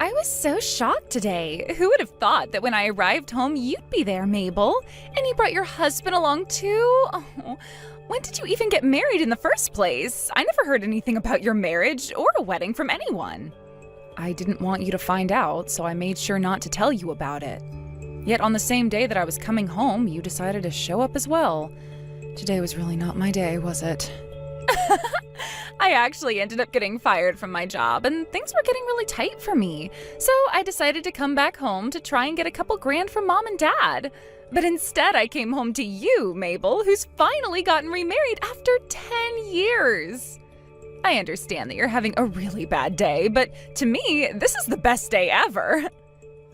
I was so shocked today. Who would have thought that when I arrived home, you'd be there, Mabel? And you brought your husband along too? Oh, when did you even get married in the first place? I never heard anything about your marriage or a wedding from anyone. I didn't want you to find out, so I made sure not to tell you about it. Yet on the same day that I was coming home, you decided to show up as well. Today was really not my day, was it? I actually ended up getting fired from my job, and things were getting really tight for me. So I decided to come back home to try and get a couple grand from Mom and Dad. But instead, I came home to you, Mabel, who's finally gotten remarried after 10 years. I understand that you're having a really bad day, but to me, this is the best day ever.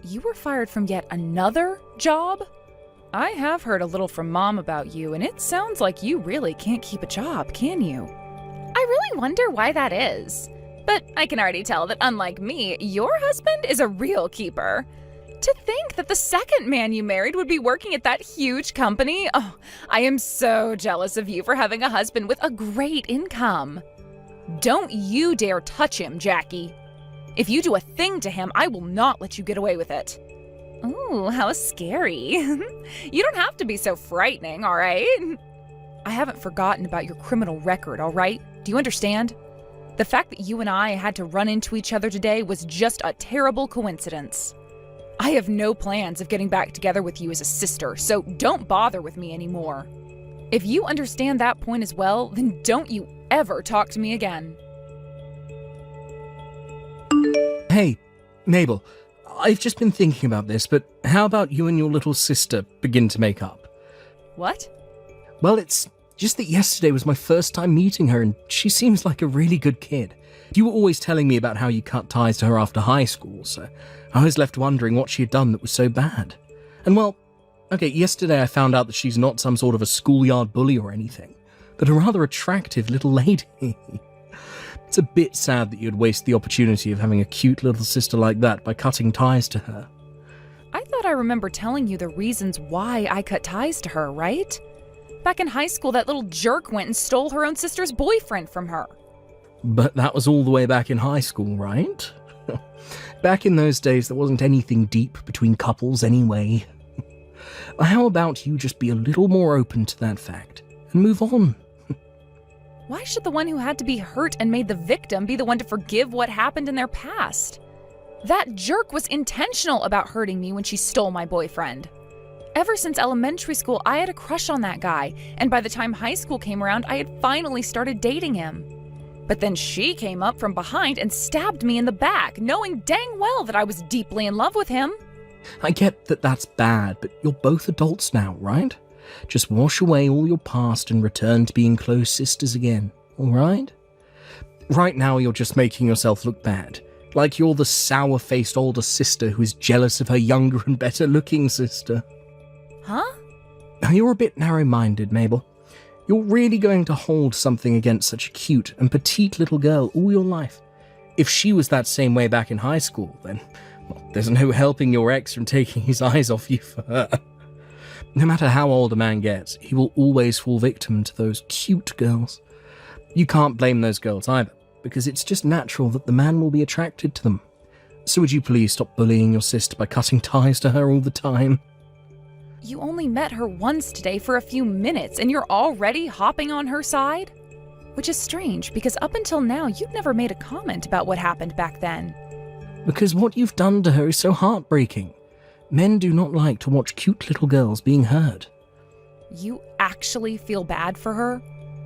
You were fired from yet another job? I have heard a little from Mom about you, and it sounds like you really can't keep a job, can you? I really wonder why that is. But I can already tell that unlike me, your husband is a real keeper. To think that the second man you married would be working at that huge company. Oh, I am so jealous of you for having a husband with a great income. Don't you dare touch him, Jackie. If you do a thing to him, I will not let you get away with it. Ooh, how scary. You don't have to be so frightening, all right? I haven't forgotten about your criminal record, all right? Do you understand? The fact that you and I had to run into each other today was just a terrible coincidence. I have no plans of getting back together with you as a sister, so don't bother with me anymore. If you understand that point as well, then don't you ever talk to me again. Hey, Mabel, I've just been thinking about this, but how about you and your little sister begin to make up? What? Well, it's just that yesterday was my first time meeting her, and she seems like a really good kid. You were always telling me about how you cut ties to her after high school, so I was left wondering what she had done that was so bad. And well, okay, yesterday I found out that she's not some sort of a schoolyard bully or anything, but a rather attractive little lady. It's a bit sad that you'd waste the opportunity of having a cute little sister like that by cutting ties to her. I thought I remember telling you the reasons why I cut ties to her, right? Back in high school, that little jerk went and stole her own sister's boyfriend from her. But that was all the way back in high school, right? Back in those days, there wasn't anything deep between couples anyway. How about you just be a little more open to that fact and move on? Why should the one who had to be hurt and made the victim be the one to forgive what happened in their past? That jerk was intentional about hurting me when she stole my boyfriend. Ever since elementary school, I had a crush on that guy, and by the time high school came around, I had finally started dating him. But then she came up from behind and stabbed me in the back, knowing dang well that I was deeply in love with him. I get that that's bad, but you're both adults now, right? Just wash away all your past and return to being close sisters again, alright? Right now you're just making yourself look bad, like you're the sour-faced older sister who is jealous of her younger and better-looking sister. Huh? You're a bit narrow-minded, Mabel. You're really going to hold something against such a cute and petite little girl all your life. If she was that same way back in high school, then well, there's no helping your ex from taking his eyes off you for her. No matter how old a man gets, he will always fall victim to those cute girls. You can't blame those girls either, because it's just natural that the man will be attracted to them. So would you please stop bullying your sister by cutting ties to her all the time? You only met her once today for a few minutes, and you're already hopping on her side? Which is strange, because up until now, you've never made a comment about what happened back then. Because what you've done to her is so heartbreaking. Men do not like to watch cute little girls being hurt. You actually feel bad for her?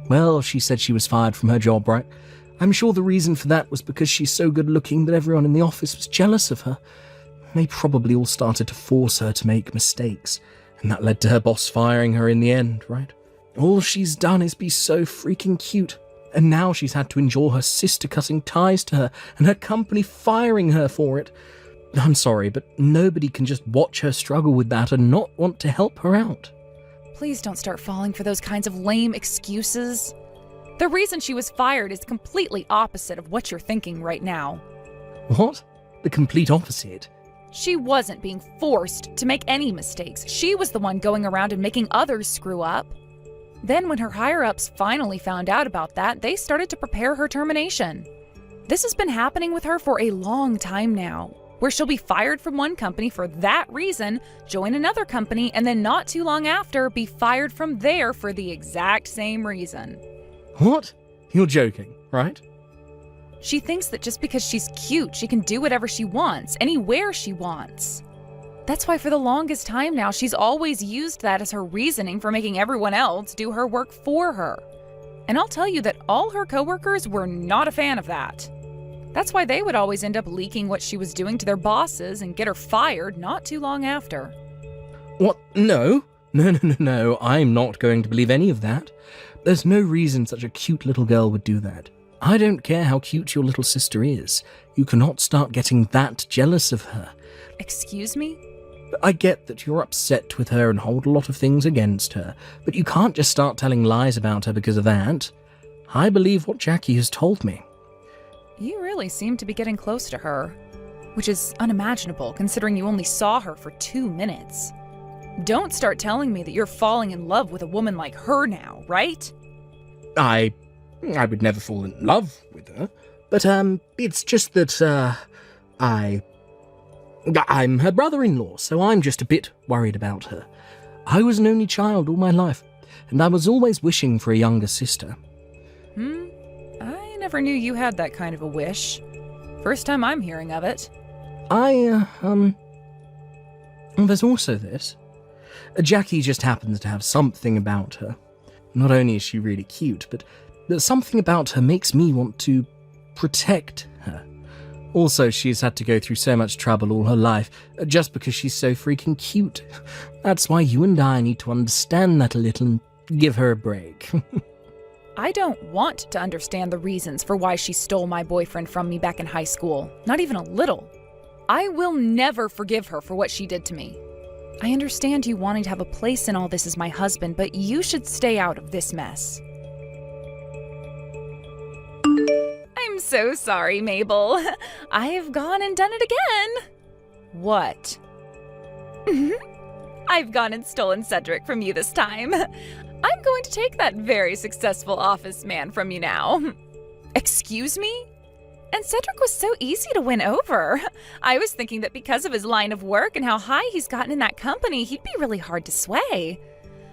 Well, she said she was fired from her job, right? I'm sure the reason for that was because she's so good looking that everyone in the office was jealous of her. They probably all started to force her to make mistakes, and that led to her boss firing her in the end, right? All she's done is be so freaking cute, and now she's had to endure her sister cutting ties to her and her company firing her for it. I'm sorry, but nobody can just watch her struggle with that and not want to help her out. Please don't start falling for those kinds of lame excuses. The reason she was fired is completely opposite of what you're thinking right now. What? The complete opposite? She wasn't being forced to make any mistakes. She was the one going around and making others screw up. Then when her higher-ups finally found out about that, they started to prepare her termination. This has been happening with her for a long time now. where she'll be fired from one company for that reason, join another company, and then not too long after be fired from there for the exact same reason. What? You're joking, right? She thinks that just because she's cute, she can do whatever she wants, anywhere she wants. That's why for the longest time now, she's always used that as her reasoning for making everyone else do her work for her. And I'll tell you that all her coworkers were not a fan of that. That's why they would always end up leaking what she was doing to their bosses and get her fired not too long after. What? No. No. I'm not going to believe any of that. There's no reason such a cute little girl would do that. I don't care how cute your little sister is. You cannot start getting that jealous of her. Excuse me? I get that you're upset with her and hold a lot of things against her, but you can't just start telling lies about her because of that. I believe what Jackie has told me. You really seem to be getting close to her, which is unimaginable considering you only saw her for 2 minutes. Don't start telling me that you're falling in love with a woman like her now, right? I would never fall in love with her, but it's just that I'm her brother-in-law, so I'm just a bit worried about her. I was an only child all my life, and I was always wishing for a younger sister. I never knew you had that kind of a wish. First time I'm hearing of it. There's also this. Jackie just happens to have something about her. Not only is she really cute, but something about her makes me want to protect her. Also, she's had to go through so much trouble all her life, just because she's so freaking cute. That's why you and I need to understand that a little and give her a break. I don't want to understand the reasons for why she stole my boyfriend from me back in high school. Not even a little. I will never forgive her for what she did to me. I understand you wanting to have a place in all this as my husband, but you should stay out of this mess. I'm so sorry, Mabel. I've gone and done it again. What? I've gone and stolen Cedric from you this time. I'm going to take that very successful office man from you now. Excuse me? And Cedric was so easy to win over. I was thinking that because of his line of work and how high he's gotten in that company, he'd be really hard to sway.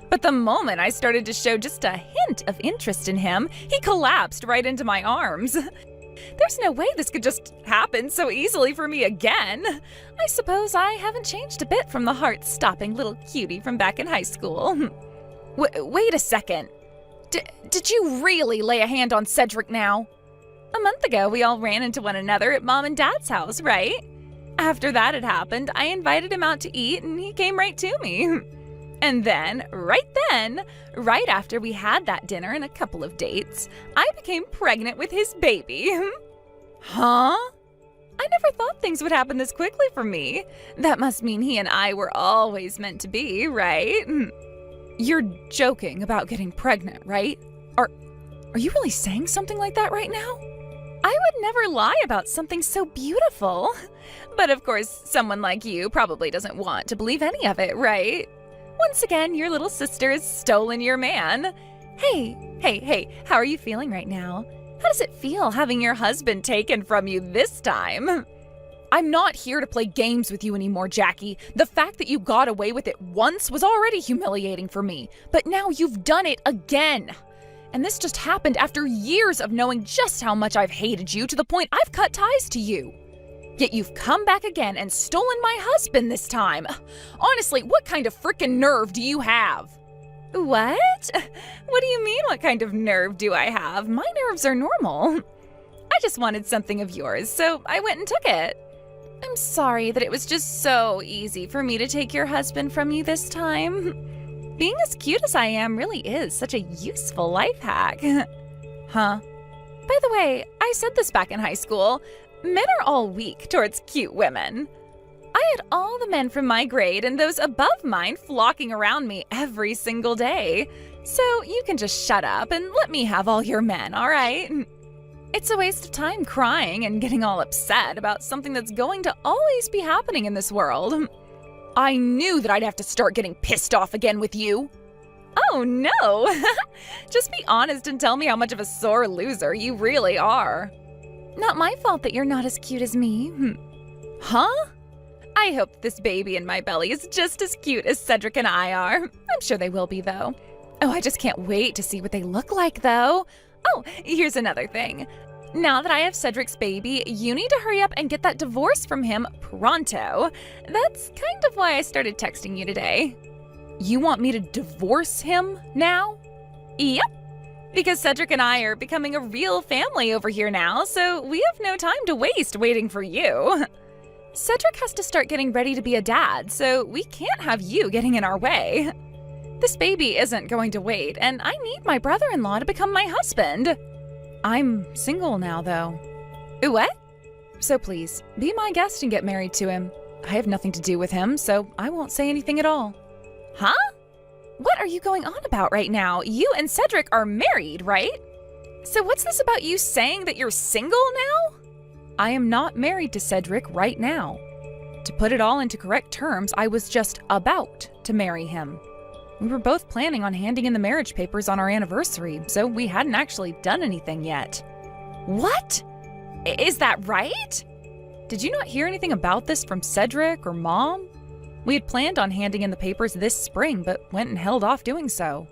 But the moment I started to show just a hint of interest in him, he collapsed right into my arms. There's no way this could just happen so easily for me again. I suppose I haven't changed a bit from the heart-stopping little cutie from back in high school. Wait a second. Did you really lay a hand on Cedric now? A month ago, we all ran into one another at Mom and Dad's house, right? After that had happened, I invited him out to eat and he came right to me. And then, right after we had that dinner and a couple of dates, I became pregnant with his baby. Huh? I never thought things would happen this quickly for me. That must mean he and I were always meant to be, right? You're joking about getting pregnant, right? Are you really saying something like that right now? I would never lie about something so beautiful. But of course, someone like you probably doesn't want to believe any of it, right? Once again, your little sister has stolen your man. Hey, how are you feeling right now? How does it feel having your husband taken from you this time? I'm not here to play games with you anymore, Jackie. The fact that you got away with it once was already humiliating for me, but now you've done it again. And this just happened after years of knowing just how much I've hated you to the point I've cut ties to you. Yet you've come back again and stolen my husband this time. Honestly, what kind of frickin' nerve do you have? What? What do you mean, what kind of nerve do I have? My nerves are normal. I just wanted something of yours, so I went and took it. I'm sorry that it was just so easy for me to take your husband from you this time. Being as cute as I am really is such a useful life hack. Huh? By the way, I said this back in high school. Men are all weak towards cute women. I had all the men from my grade and those above mine flocking around me every single day. So you can just shut up and let me have all your men, all right? It's a waste of time crying and getting all upset about something that's going to always be happening in this world. I knew that I'd have to start getting pissed off again with you. Oh no! Just be honest and tell me how much of a sore loser you really are. Not my fault that you're not as cute as me. Huh? I hope this baby in my belly is just as cute as Cedric and I are. I'm sure they will be, though. Oh, I just can't wait to see what they look like, though. Oh, here's another thing. Now that I have Cedric's baby, you need to hurry up and get that divorce from him pronto. That's kind of why I started texting you today. You want me to divorce him now? Yep. Because Cedric and I are becoming a real family over here now, so we have no time to waste waiting for you. Cedric has to start getting ready to be a dad, so we can't have you getting in our way. This baby isn't going to wait, and I need my brother-in-law to become my husband. I'm single now, though. What? So please, be my guest and get married to him. I have nothing to do with him, so I won't say anything at all. Huh? What are you going on about right now? You and Cedric are married, right? So what's this about you saying that you're single now? I am not married to Cedric right now. To put it all into correct terms, I was just about to marry him. We were both planning on handing in the marriage papers on our anniversary, so we hadn't actually done anything yet. What? Is that right? Did you not hear anything about this from Cedric or Mom? We had planned on handing in the papers this spring, but went and held off doing so.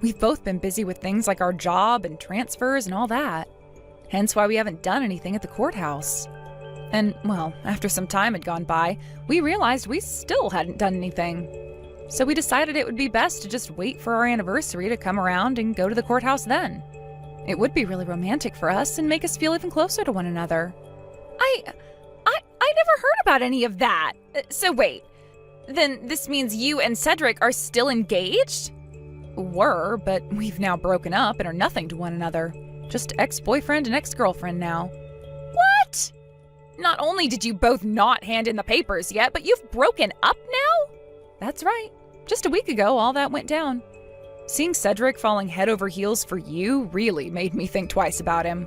We've both been busy with things like our job and transfers and all that. Hence why we haven't done anything at the courthouse. And, well, after some time had gone by, we realized we still hadn't done anything. So we decided it would be best to just wait for our anniversary to come around and go to the courthouse then. It would be really romantic for us and make us feel even closer to one another. I never heard about any of that. So wait, then this means you and Cedric are still engaged? Were, but we've now broken up and are nothing to one another. Just ex-boyfriend and ex-girlfriend now. What? Not only did you both not hand in the papers yet, but you've broken up now? That's right. Just a week ago, all that went down. Seeing Cedric falling head over heels for you really made me think twice about him.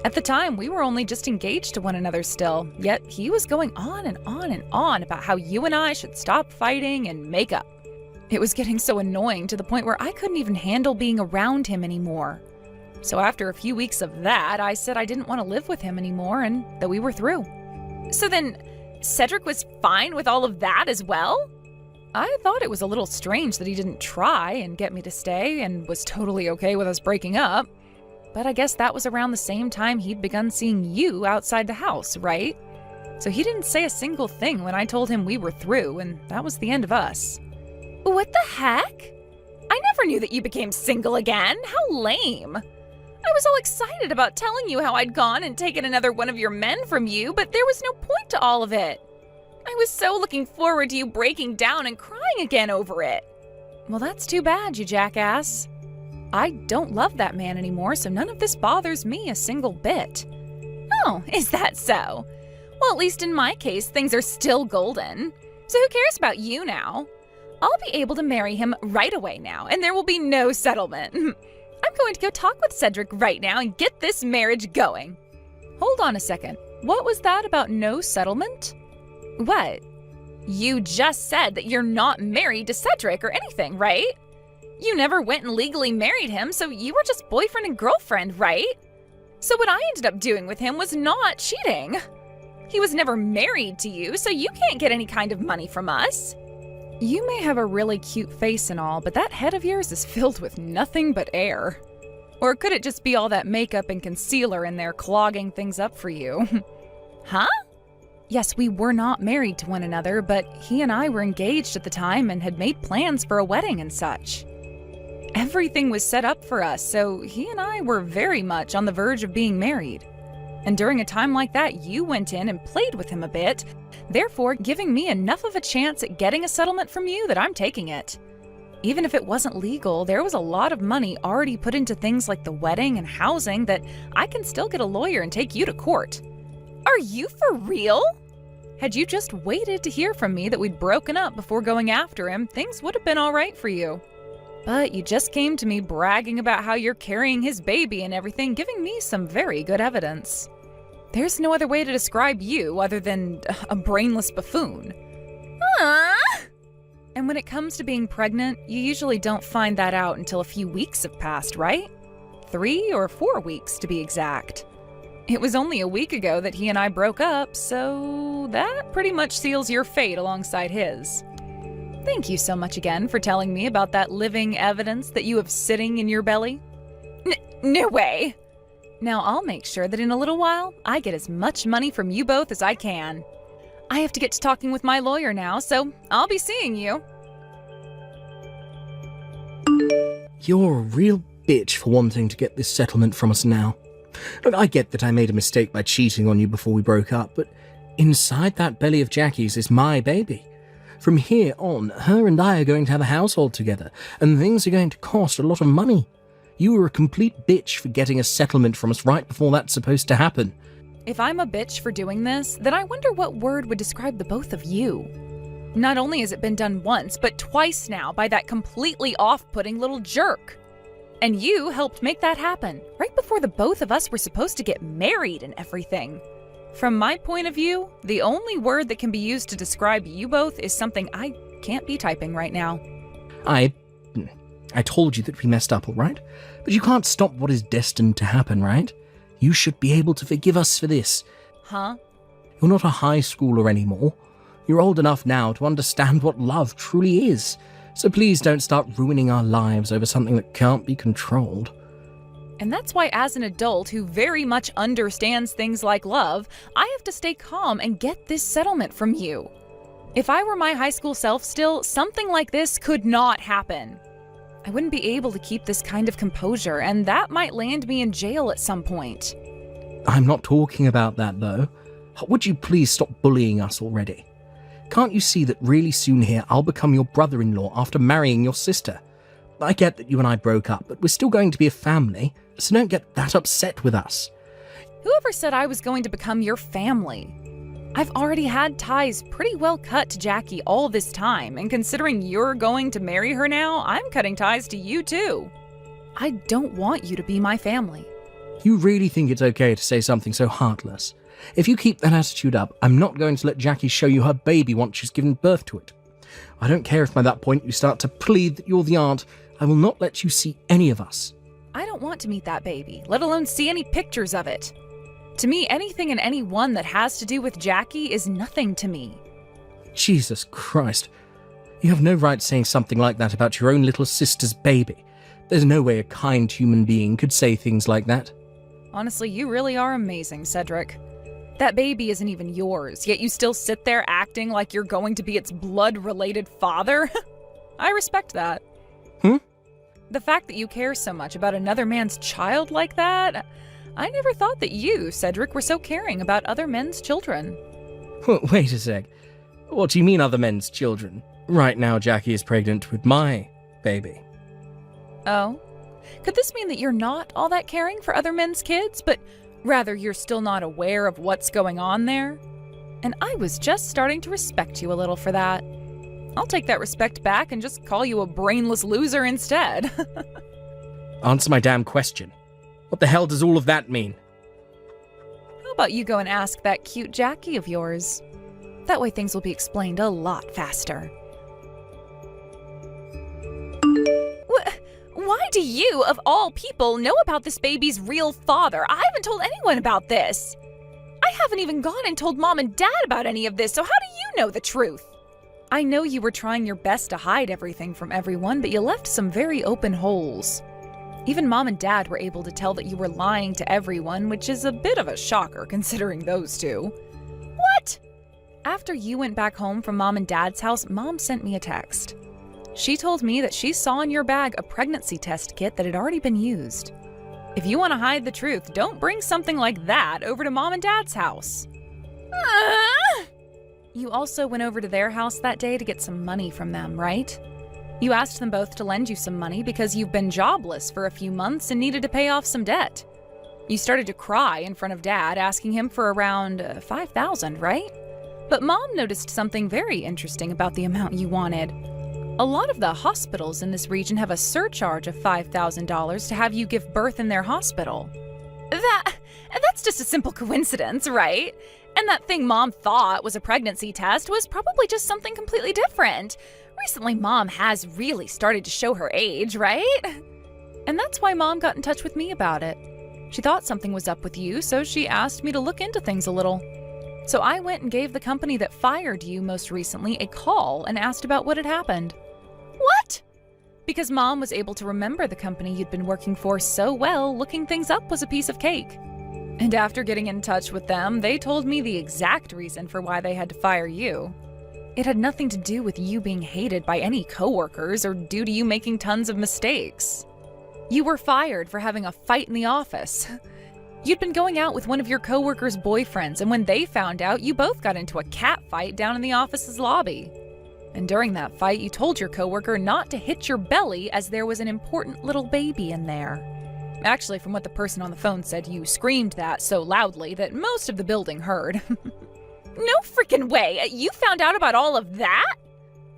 At the time, we were only just engaged to one another still, yet he was going on and on and on about how you and I should stop fighting and make up. It was getting so annoying to the point where I couldn't even handle being around him anymore. So after a few weeks of that, I said I didn't want to live with him anymore and that we were through. So then, Cedric was fine with all of that as well? I thought it was a little strange that he didn't try and get me to stay and was totally okay with us breaking up. But I guess that was around the same time he'd begun seeing you outside the house, right? So he didn't say a single thing when I told him we were through, and that was the end of us. What the heck? I never knew that you became single again. How lame. I was all excited about telling you how I'd gone and taken another one of your men from you, but there was no point to all of it. I was so looking forward to you breaking down and crying again over it. Well, that's too bad, you jackass. I don't love that man anymore, so none of this bothers me a single bit. Oh, is that so? Well, at least in my case, things are still golden. So who cares about you now? I'll be able to marry him right away now, and there will be no settlement. I'm going to go talk with Cedric right now and get this marriage going. Hold on a second. What was that about no settlement? What? You just said that you're not married to Cedric or anything, right? You never went and legally married him, so you were just boyfriend and girlfriend, right? So what I ended up doing with him was not cheating. He was never married to you, so you can't get any kind of money from us. You may have a really cute face and all, but that head of yours is filled with nothing but air. Or could it just be all that makeup and concealer in there clogging things up for you? Huh? Yes, we were not married to one another, but he and I were engaged at the time and had made plans for a wedding and such. Everything was set up for us, so he and I were very much on the verge of being married. And during a time like that, you went in and played with him a bit, therefore giving me enough of a chance at getting a settlement from you that I'm taking it. Even if it wasn't legal, there was a lot of money already put into things like the wedding and housing that I can still get a lawyer and take you to court. Are you for real? Had you just waited to hear from me that we'd broken up before going after him, things would have been all right for you. But you just came to me bragging about how you're carrying his baby and everything, giving me some very good evidence. There's no other way to describe you other than a brainless buffoon. And when it comes to being pregnant, you usually don't find that out until a few weeks have passed, right? 3 or 4 weeks to be exact. It was only a week ago that he and I broke up, so that pretty much seals your fate alongside his. Thank you so much again for telling me about that living evidence that you have sitting in your belly. No way! Now I'll make sure that in a little while, I get as much money from you both as I can. I have to get to talking with my lawyer now, so I'll be seeing you. You're a real bitch for wanting to get this settlement from us now. Look, I get that I made a mistake by cheating on you before we broke up, but inside that belly of Jackie's is my baby. From here on, her and I are going to have a household together, and things are going to cost a lot of money. You were a complete bitch for getting a settlement from us right before that's supposed to happen. If I'm a bitch for doing this, then I wonder what word would describe the both of you. Not only has it been done once, but twice now by that completely off-putting little jerk. And you helped make that happen, right before the both of us were supposed to get married and everything. From my point of view, the only word that can be used to describe you both is something I can't be typing right now. I told you that we messed up, all right? But you can't stop what is destined to happen, right? You should be able to forgive us for this. Huh? You're not a high schooler anymore. You're old enough now to understand what love truly is. So please don't start ruining our lives over something that can't be controlled. And that's why as an adult who very much understands things like love, I have to stay calm and get this settlement from you. If I were my high school self still, something like this could not happen. I wouldn't be able to keep this kind of composure, and that might land me in jail at some point. I'm not talking about that, though. Would you please stop bullying us already? Can't you see that really soon here I'll become your brother-in-law after marrying your sister? I get that you and I broke up, but we're still going to be a family, so don't get that upset with us. Whoever said I was going to become your family? I've already had ties pretty well cut to Jackie all this time, and considering you're going to marry her now, I'm cutting ties to you too. I don't want you to be my family. You really think it's okay to say something so heartless? If you keep that attitude up, I'm not going to let Jackie show you her baby once she's given birth to it. I don't care if by that point you start to plead that you're the aunt. I will not let you see any of us. I don't want to meet that baby, let alone see any pictures of it. To me, anything and anyone that has to do with Jackie is nothing to me. Jesus Christ. You have no right saying something like that about your own little sister's baby. There's no way a kind human being could say things like that. Honestly, you really are amazing, Cedric. That baby isn't even yours, yet you still sit there acting like you're going to be its blood-related father? I respect that. The fact that you care so much about another man's child like that, I never thought that you, Cedric, were so caring about other men's children. Wait a sec. What do you mean other men's children? Right now Jackie is pregnant with my baby. Oh? Could this mean that you're not all that caring for other men's kids, but rather you're still not aware of what's going on there? And I was just starting to respect you a little for that. I'll take that respect back and just call you a brainless loser instead. Answer my damn question. What the hell does all of that mean? How about you go and ask that cute Jackie of yours? That way things will be explained a lot faster. Why do you, of all people, know about this baby's real father? I haven't told anyone about this. I haven't even gone and told Mom and Dad about any of this, so how do you know the truth? I know you were trying your best to hide everything from everyone, but you left some very open holes. Even Mom and Dad were able to tell that you were lying to everyone, which is a bit of a shocker considering those two. What? After you went back home from Mom and Dad's house, Mom sent me a text. She told me that she saw in your bag a pregnancy test kit that had already been used. If you want to hide the truth, don't bring something like that over to Mom and Dad's house. You also went over to their house that day to get some money from them, right? You asked them both to lend you some money because you've been jobless for a few months and needed to pay off some debt. You started to cry in front of Dad, asking him for around $5,000, right? But Mom noticed something very interesting about the amount you wanted. A lot of the hospitals in this region have a surcharge of $5,000 to have you give birth in their hospital. That's just a simple coincidence, right? And that thing Mom thought was a pregnancy test was probably just something completely different. Recently, Mom has really started to show her age, right? And that's why Mom got in touch with me about it. She thought something was up with you, so she asked me to look into things a little. So I went and gave the company that fired you most recently a call and asked about what had happened. What? Because Mom was able to remember the company you'd been working for so well, looking things up was a piece of cake. And after getting in touch with them, they told me the exact reason for why they had to fire you. It had nothing to do with you being hated by any coworkers or due to you making tons of mistakes. You were fired for having a fight in the office. You'd been going out with one of your coworkers' boyfriends, and when they found out, you both got into a cat fight down in the office's lobby. And during that fight, you told your coworker not to hit your belly as there was an important little baby in there. Actually, from what the person on the phone said, you screamed that so loudly that most of the building heard. No freaking way! You found out about all of that?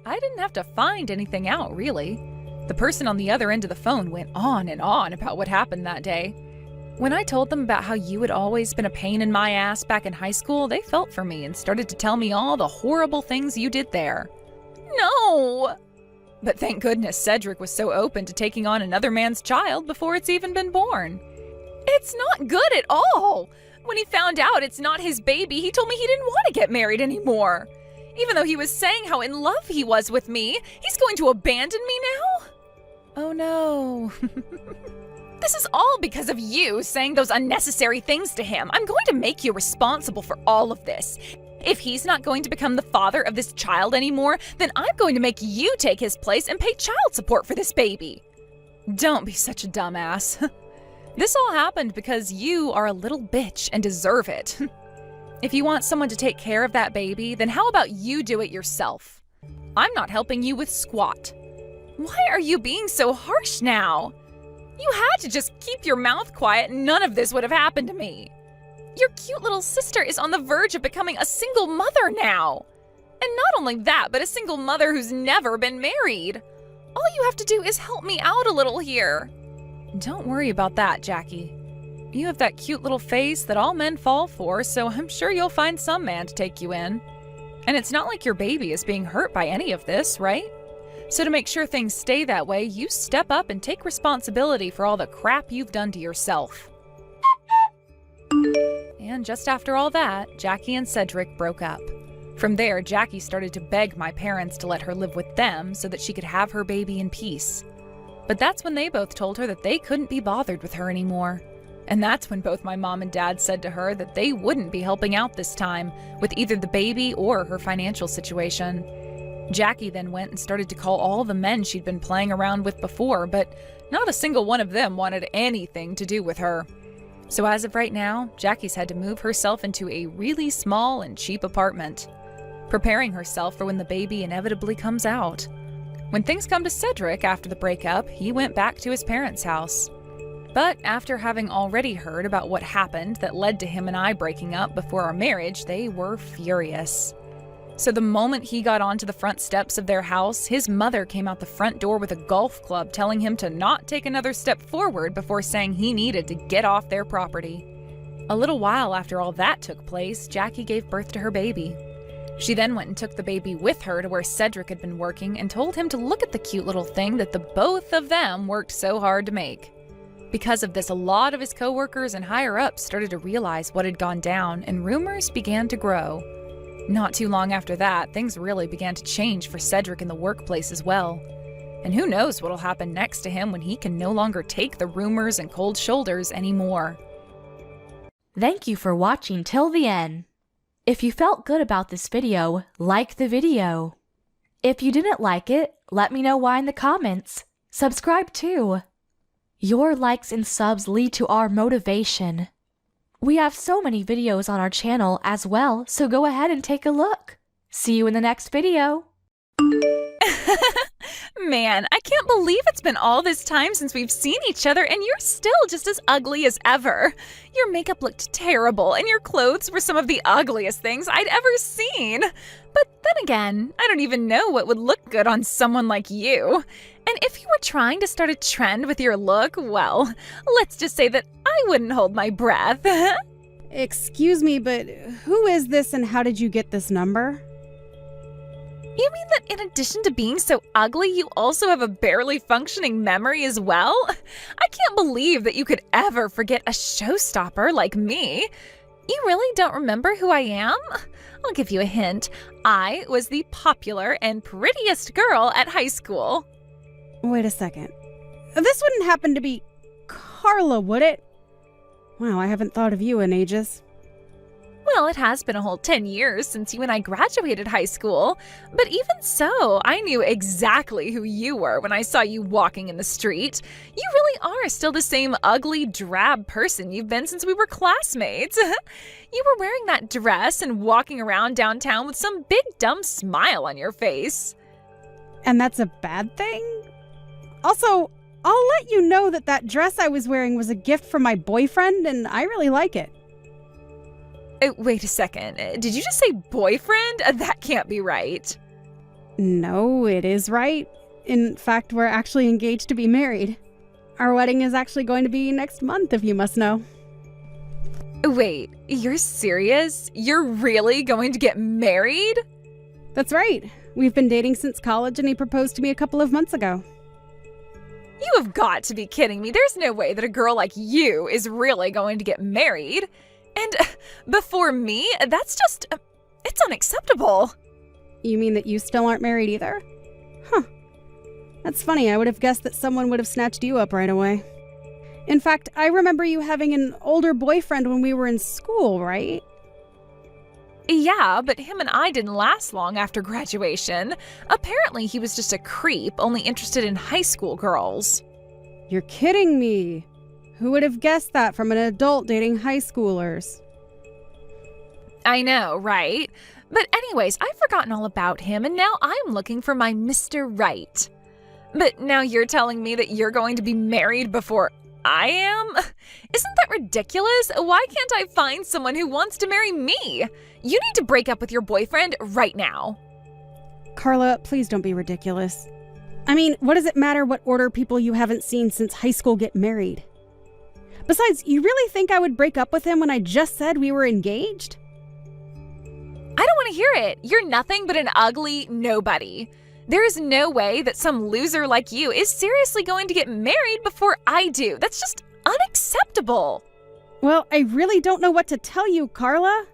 I didn't have to find anything out, really. The person on the other end of the phone went on and on about what happened that day. When I told them about how you had always been a pain in my ass back in high school, they felt for me and started to tell me all the horrible things you did there. No! But thank goodness Cedric was so open to taking on another man's child before it's even been born. It's not good at all! When he found out it's not his baby, he told me he didn't want to get married anymore. Even though he was saying how in love he was with me, he's going to abandon me now? Oh no. This is all because of you saying those unnecessary things to him. I'm going to make you responsible for all of this. If he's not going to become the father of this child anymore, then I'm going to make you take his place and pay child support for this baby. Don't be such a dumbass. This all happened because you are a little bitch and deserve it. If you want someone to take care of that baby, then how about you do it yourself? I'm not helping you with squat. Why are you being so harsh now? You had to just keep your mouth quiet and none of this would have happened to me. Your cute little sister is on the verge of becoming a single mother now. And not only that, but a single mother who's never been married. All you have to do is help me out a little here. Don't worry about that, Jackie. You have that cute little face that all men fall for, so I'm sure you'll find some man to take you in. And it's not like your baby is being hurt by any of this, right? So to make sure things stay that way, you step up and take responsibility for all the crap you've done to yourself. And just after all that, Jackie and Cedric broke up. From there, Jackie started to beg my parents to let her live with them so that she could have her baby in peace. But that's when they both told her that they couldn't be bothered with her anymore. And that's when both my mom and dad said to her that they wouldn't be helping out this time with either the baby or her financial situation. Jackie then went and started to call all the men she'd been playing around with before, but not a single one of them wanted anything to do with her. So as of right now, Jackie's had to move herself into a really small and cheap apartment, preparing herself for when the baby inevitably comes out. When things come to Cedric after the breakup, he went back to his parents' house. But after having already heard about what happened that led to him and I breaking up before our marriage, they were furious. So the moment he got onto the front steps of their house, his mother came out the front door with a golf club telling him to not take another step forward before saying he needed to get off their property. A little while after all that took place, Jackie gave birth to her baby. She then went and took the baby with her to where Cedric had been working and told him to look at the cute little thing that the both of them worked so hard to make. Because of this, a lot of his coworkers and higher-ups started to realize what had gone down, and rumors began to grow. Not too long after that, things really began to change for Cedric in the workplace as well. And who knows what'll happen next to him when he can no longer take the rumors and cold shoulders anymore. Thank you for watching till the end. If you felt good about this video, like the video. If you didn't like it, let me know why in the comments. Subscribe too. Your likes and subs lead to our motivation. We have so many videos on our channel as well, so go ahead and take a look. See you in the next video. Man, I can't believe it's been all this time since we've seen each other and you're still just as ugly as ever. Your makeup looked terrible and your clothes were some of the ugliest things I'd ever seen. But then again, I don't even know what would look good on someone like you. And if you were trying to start a trend with your look, well, let's just say that I wouldn't hold my breath. Excuse me, but who is this and how did you get this number? You mean that in addition to being so ugly, you also have a barely functioning memory as well? I can't believe that you could ever forget a showstopper like me. You really don't remember who I am? I'll give you a hint. I was the popular and prettiest girl at high school. Wait a second. This wouldn't happen to be Carla, would it? Wow, I haven't thought of you in ages. Well, it has been a whole 10 years since you and I graduated high school. But even so, I knew exactly who you were when I saw you walking in the street. You really are still the same ugly, drab person you've been since we were classmates. You were wearing that dress and walking around downtown with some big dumb smile on your face. And that's a bad thing? Also, I'll let you know that that dress I was wearing was a gift from my boyfriend, and I really like it. Wait a second. Did you just say boyfriend? That can't be right. No, it is right. In fact, we're actually engaged to be married. Our wedding is actually going to be next month, if you must know. Wait, you're serious? You're really going to get married? That's right. We've been dating since college, and he proposed to me a couple of months ago. You have got to be kidding me. There's no way that a girl like you is really going to get married. And before me, that's just, it's unacceptable. You mean that you still aren't married either? Huh. That's funny. I would have guessed that someone would have snatched you up right away. In fact, I remember you having an older boyfriend when we were in school, right? Yeah, but him and I didn't last long after graduation. Apparently, he was just a creep, only interested in high school girls. You're kidding me. Who would have guessed that from an adult dating high schoolers? I know, right? But anyways, I've forgotten all about him, and now I'm looking for my Mr. Right. But now you're telling me that you're going to be married before I am? Isn't that ridiculous? Why can't I find someone who wants to marry me? You need to break up with your boyfriend right now. Carla, please don't be ridiculous. I mean, what does it matter what order people you haven't seen since high school get married? Besides, you really think I would break up with him when I just said we were engaged? I don't want to hear it. You're nothing but an ugly nobody. There is no way that some loser like you is seriously going to get married before I do. That's just unacceptable. Well, I really don't know what to tell you, Carla.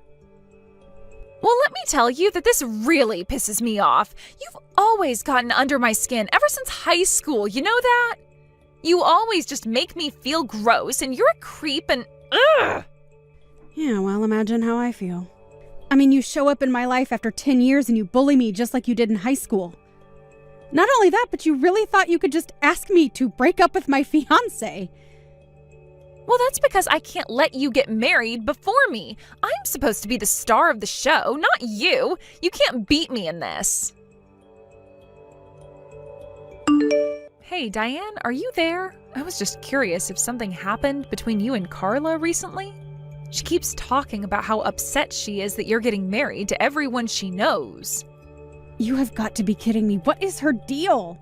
Well, let me tell you that this really pisses me off. You've always gotten under my skin ever since high school, you know that? You always just make me feel gross, and you're a creep, and ugh! Yeah, well, imagine how I feel. I mean, you show up in my life after 10 years and you bully me just like you did in high school. Not only that, but you really thought you could just ask me to break up with my fiancé. Well, that's because I can't let you get married before me. I'm supposed to be the star of the show, not you. You can't beat me in this. Hey, Diane, are you there? I was just curious if something happened between you and Carla recently. She keeps talking about how upset she is that you're getting married to everyone she knows. You have got to be kidding me. What is her deal?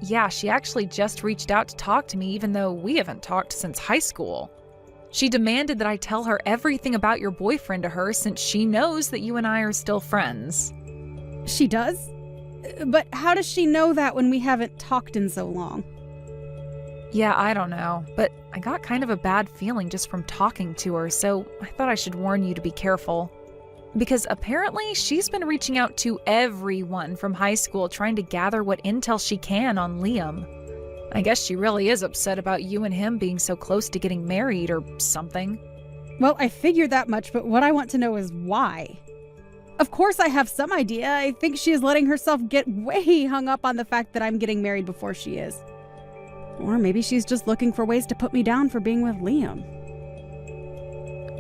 Yeah, she actually just reached out to talk to me even though we haven't talked since high school. She demanded that I tell her everything about your boyfriend to her since she knows that you and I are still friends. She does? But how does she know that when we haven't talked in so long? Yeah, I don't know, but I got kind of a bad feeling just from talking to her, so I thought I should warn you to be careful. Because apparently she's been reaching out to everyone from high school trying to gather what intel she can on Liam. I guess she really is upset about you and him being so close to getting married or something. Well, I figured that much, but what I want to know is why. Of course I have some idea. I think she is letting herself get way hung up on the fact that I'm getting married before she is. Or maybe she's just looking for ways to put me down for being with Liam.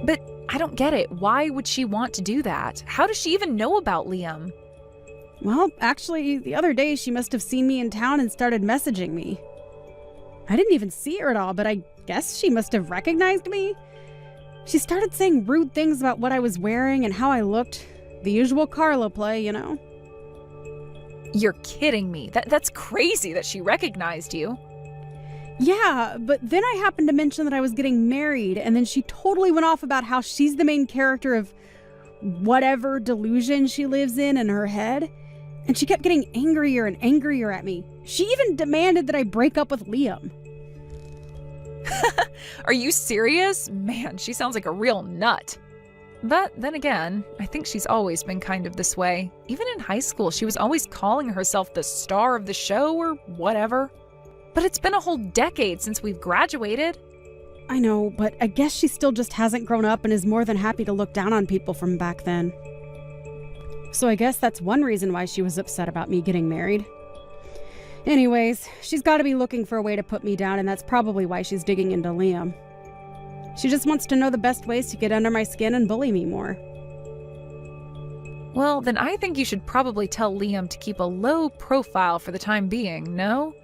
But I don't get it. Why would she want to do that? How does she even know about Liam? Well, actually, the other day she must have seen me in town and started messaging me. I didn't even see her at all, but I guess she must have recognized me. She started saying rude things about what I was wearing and how I looked. The usual Carla play, you know. You're kidding me. That's crazy that she recognized you. Yeah, but then I happened to mention that I was getting married, and then she totally went off about how she's the main character of whatever delusion she lives in her head. And she kept getting angrier and angrier at me. She even demanded that I break up with Liam. Are you serious? Man, she sounds like a real nut. But then again, I think she's always been kind of this way. Even in high school, she was always calling herself the star of the show or whatever. But it's been a whole decade since we've graduated. I know, but I guess she still just hasn't grown up and is more than happy to look down on people from back then. So I guess that's one reason why she was upset about me getting married. Anyways, she's got to be looking for a way to put me down, and that's probably why she's digging into Liam. She just wants to know the best ways to get under my skin and bully me more. Well, then I think you should probably tell Liam to keep a low profile for the time being, no?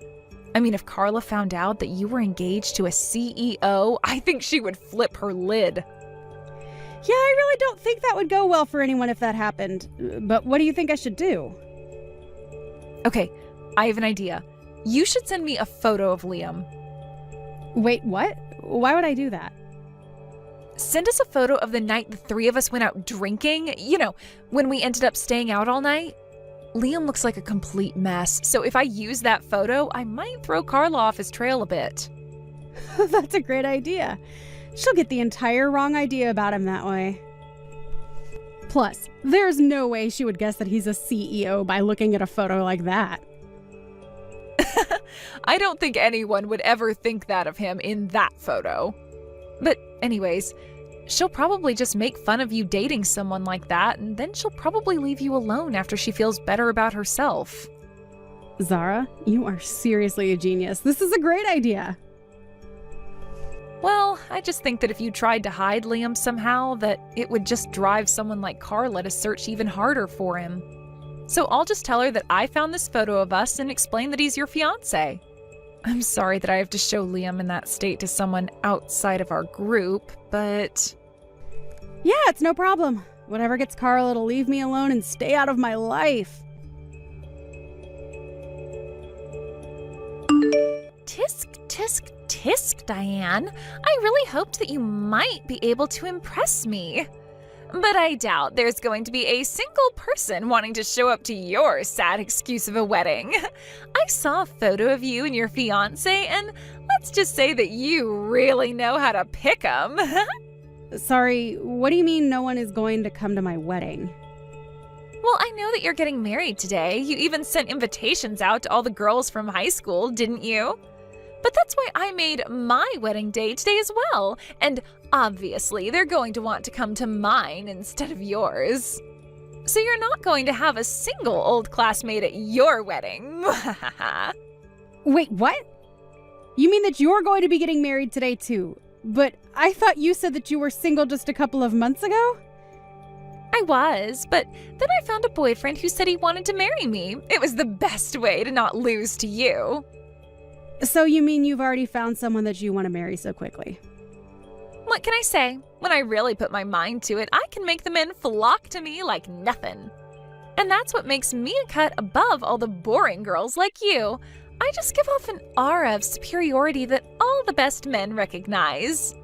I mean, if Carla found out that you were engaged to a CEO, I think she would flip her lid. Yeah, I really don't think that would go well for anyone if that happened. But what do you think I should do? Okay, I have an idea. You should send me a photo of Liam. Wait, what? Why would I do that? Send us a photo of the night the three of us went out drinking. You know, when we ended up staying out all night. Liam looks like a complete mess, so if I use that photo, I might throw Carla off his trail a bit. That's a great idea. She'll get the entire wrong idea about him that way. Plus, there's no way she would guess that he's a CEO by looking at a photo like that. I don't think anyone would ever think that of him in that photo. But anyways, she'll probably just make fun of you dating someone like that, and then she'll probably leave you alone after she feels better about herself. Zara, you are seriously a genius. This is a great idea. Well, I just think that if you tried to hide Liam somehow, that it would just drive someone like Carla to search even harder for him. So I'll just tell her that I found this photo of us and explain that he's your fiancé. I'm sorry that I have to show Liam in that state to someone outside of our group, but... Yeah, it's no problem. Whatever gets Carla to leave me alone and stay out of my life. Tisk, tisk, tisk, Diane. I really hoped that you might be able to impress me. But I doubt there's going to be a single person wanting to show up to your sad excuse of a wedding. I saw a photo of you and your fiancé, and let's just say that you really know how to pick 'em. Sorry, what do you mean no one is going to come to my wedding? Well, I know that you're getting married today. You even sent invitations out to all the girls from high school, didn't you? But that's why I made my wedding day today as well. And obviously, they're going to want to come to mine instead of yours. So you're not going to have a single old classmate at your wedding. Wait, what? You mean that you're going to be getting married today too? But I thought you said that you were single just a couple of months ago? I was, but then I found a boyfriend who said he wanted to marry me. It was the best way to not lose to you. So you mean you've already found someone that you want to marry so quickly? What can I say? When I really put my mind to it, I can make the men flock to me like nothing. And that's what makes me a cut above all the boring girls like you. I just give off an aura of superiority that all the best men recognize.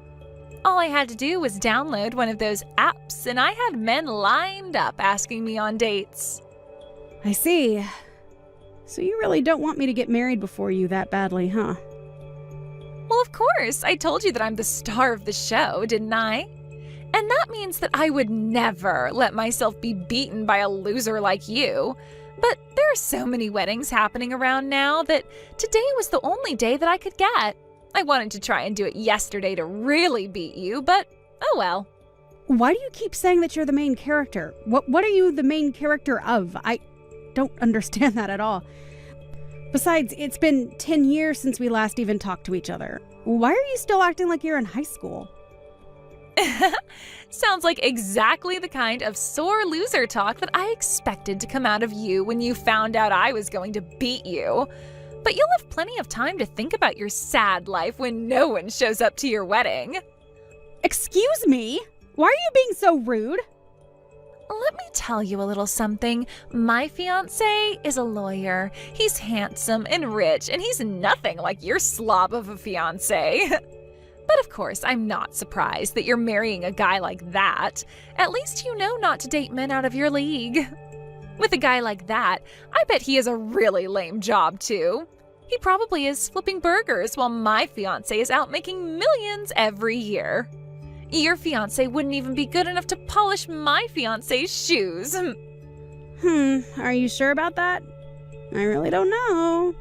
All I had to do was download one of those apps, and I had men lined up asking me on dates. I see. So you really don't want me to get married before you that badly, huh? Well, of course. I told you that I'm the star of the show, didn't I? And that means that I would never let myself be beaten by a loser like you. But there are so many weddings happening around now that today was the only day that I could get. I wanted to try and do it yesterday to really beat you, but oh well. Why do you keep saying that you're the main character? What are you the main character of? I don't understand that at all. Besides, it's been 10 years since we last even talked to each other. Why are you still acting like you're in high school? Sounds like exactly the kind of sore loser talk that I expected to come out of you when you found out I was going to beat you. But you'll have plenty of time to think about your sad life when no one shows up to your wedding. Excuse me? Why are you being so rude? Let me tell you a little something. My fiancé is a lawyer. He's handsome and rich, and he's nothing like your slob of a fiancé. But of course, I'm not surprised that you're marrying a guy like that. At least you know not to date men out of your league. With a guy like that, I bet he has a really lame job too. He probably is flipping burgers while my fiancé is out making millions every year. Your fiancé wouldn't even be good enough to polish my fiancé's shoes. Are you sure about that? I really don't know.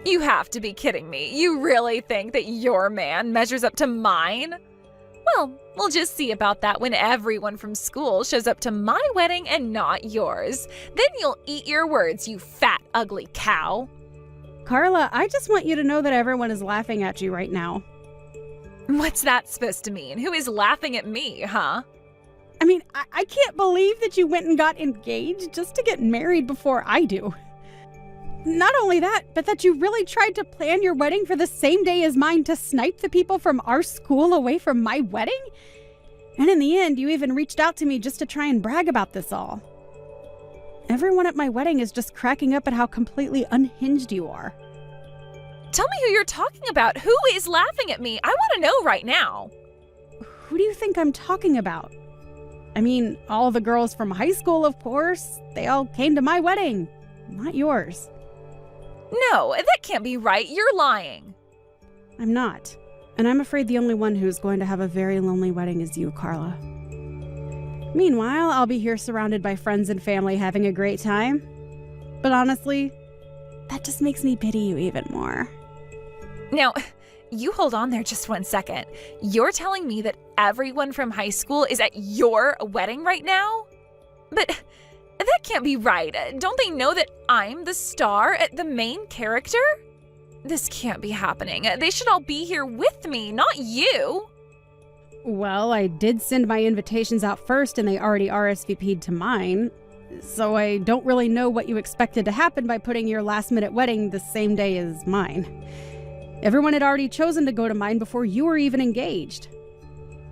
You have to be kidding me. You really think that your man measures up to mine? Well, we'll just see about that when everyone from school shows up to my wedding and not yours. Then you'll eat your words, you fat, ugly cow. Carla, I just want you to know that everyone is laughing at you right now. What's that supposed to mean? Who is laughing at me, huh? I mean, I can't believe that you went and got engaged just to get married before I do. Not only that, but that you really tried to plan your wedding for the same day as mine to snipe the people from our school away from my wedding? And in the end, you even reached out to me just to try and brag about this all. Everyone at my wedding is just cracking up at how completely unhinged you are. Tell me who you're talking about. Who is laughing at me? I want to know right now. Who do you think I'm talking about? I mean, all the girls from high school, of course. They all came to my wedding, not yours. No, that can't be right. You're lying. I'm not. And I'm afraid the only one who's going to have a very lonely wedding is you, Carla. Meanwhile, I'll be here surrounded by friends and family having a great time. But honestly, that just makes me pity you even more. Now, you hold on there just 1 second. You're telling me that everyone from high school is at your wedding right now? But that can't be right. Don't they know that I'm the star, the main character? This can't be happening. They should all be here with me, not you. Well, I did send my invitations out first and they already RSVP'd to mine. So I don't really know what you expected to happen by putting your last-minute wedding the same day as mine. Everyone had already chosen to go to mine before you were even engaged.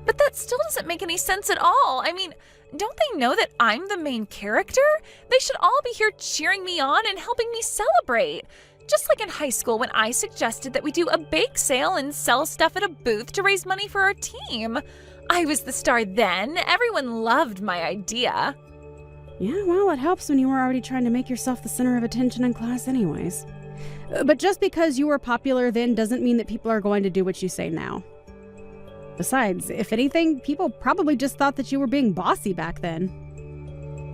But that still doesn't make any sense at all. I mean, don't they know that I'm the main character? They should all be here cheering me on and helping me celebrate. Just like in high school when I suggested that we do a bake sale and sell stuff at a booth to raise money for our team. I was the star then. Everyone loved my idea. Yeah, well, it helps when you were already trying to make yourself the center of attention in class anyways. But just because you were popular then doesn't mean that people are going to do what you say now. Besides, if anything, people probably just thought that you were being bossy back then.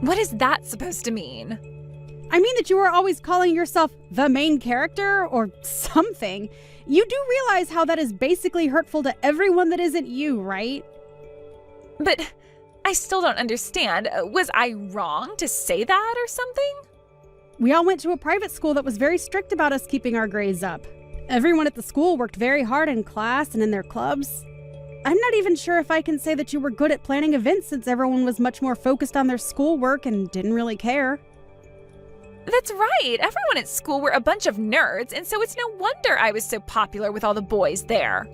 What is that supposed to mean? I mean that you were always calling yourself the main character or something. You do realize how that is basically hurtful to everyone that isn't you, right? But I still don't understand. Was I wrong to say that or something? We all went to a private school that was very strict about us keeping our grades up. Everyone at the school worked very hard in class and in their clubs. I'm not even sure if I can say that you were good at planning events since everyone was much more focused on their schoolwork and didn't really care. That's right. Everyone at school were a bunch of nerds, and so it's no wonder I was so popular with all the boys there.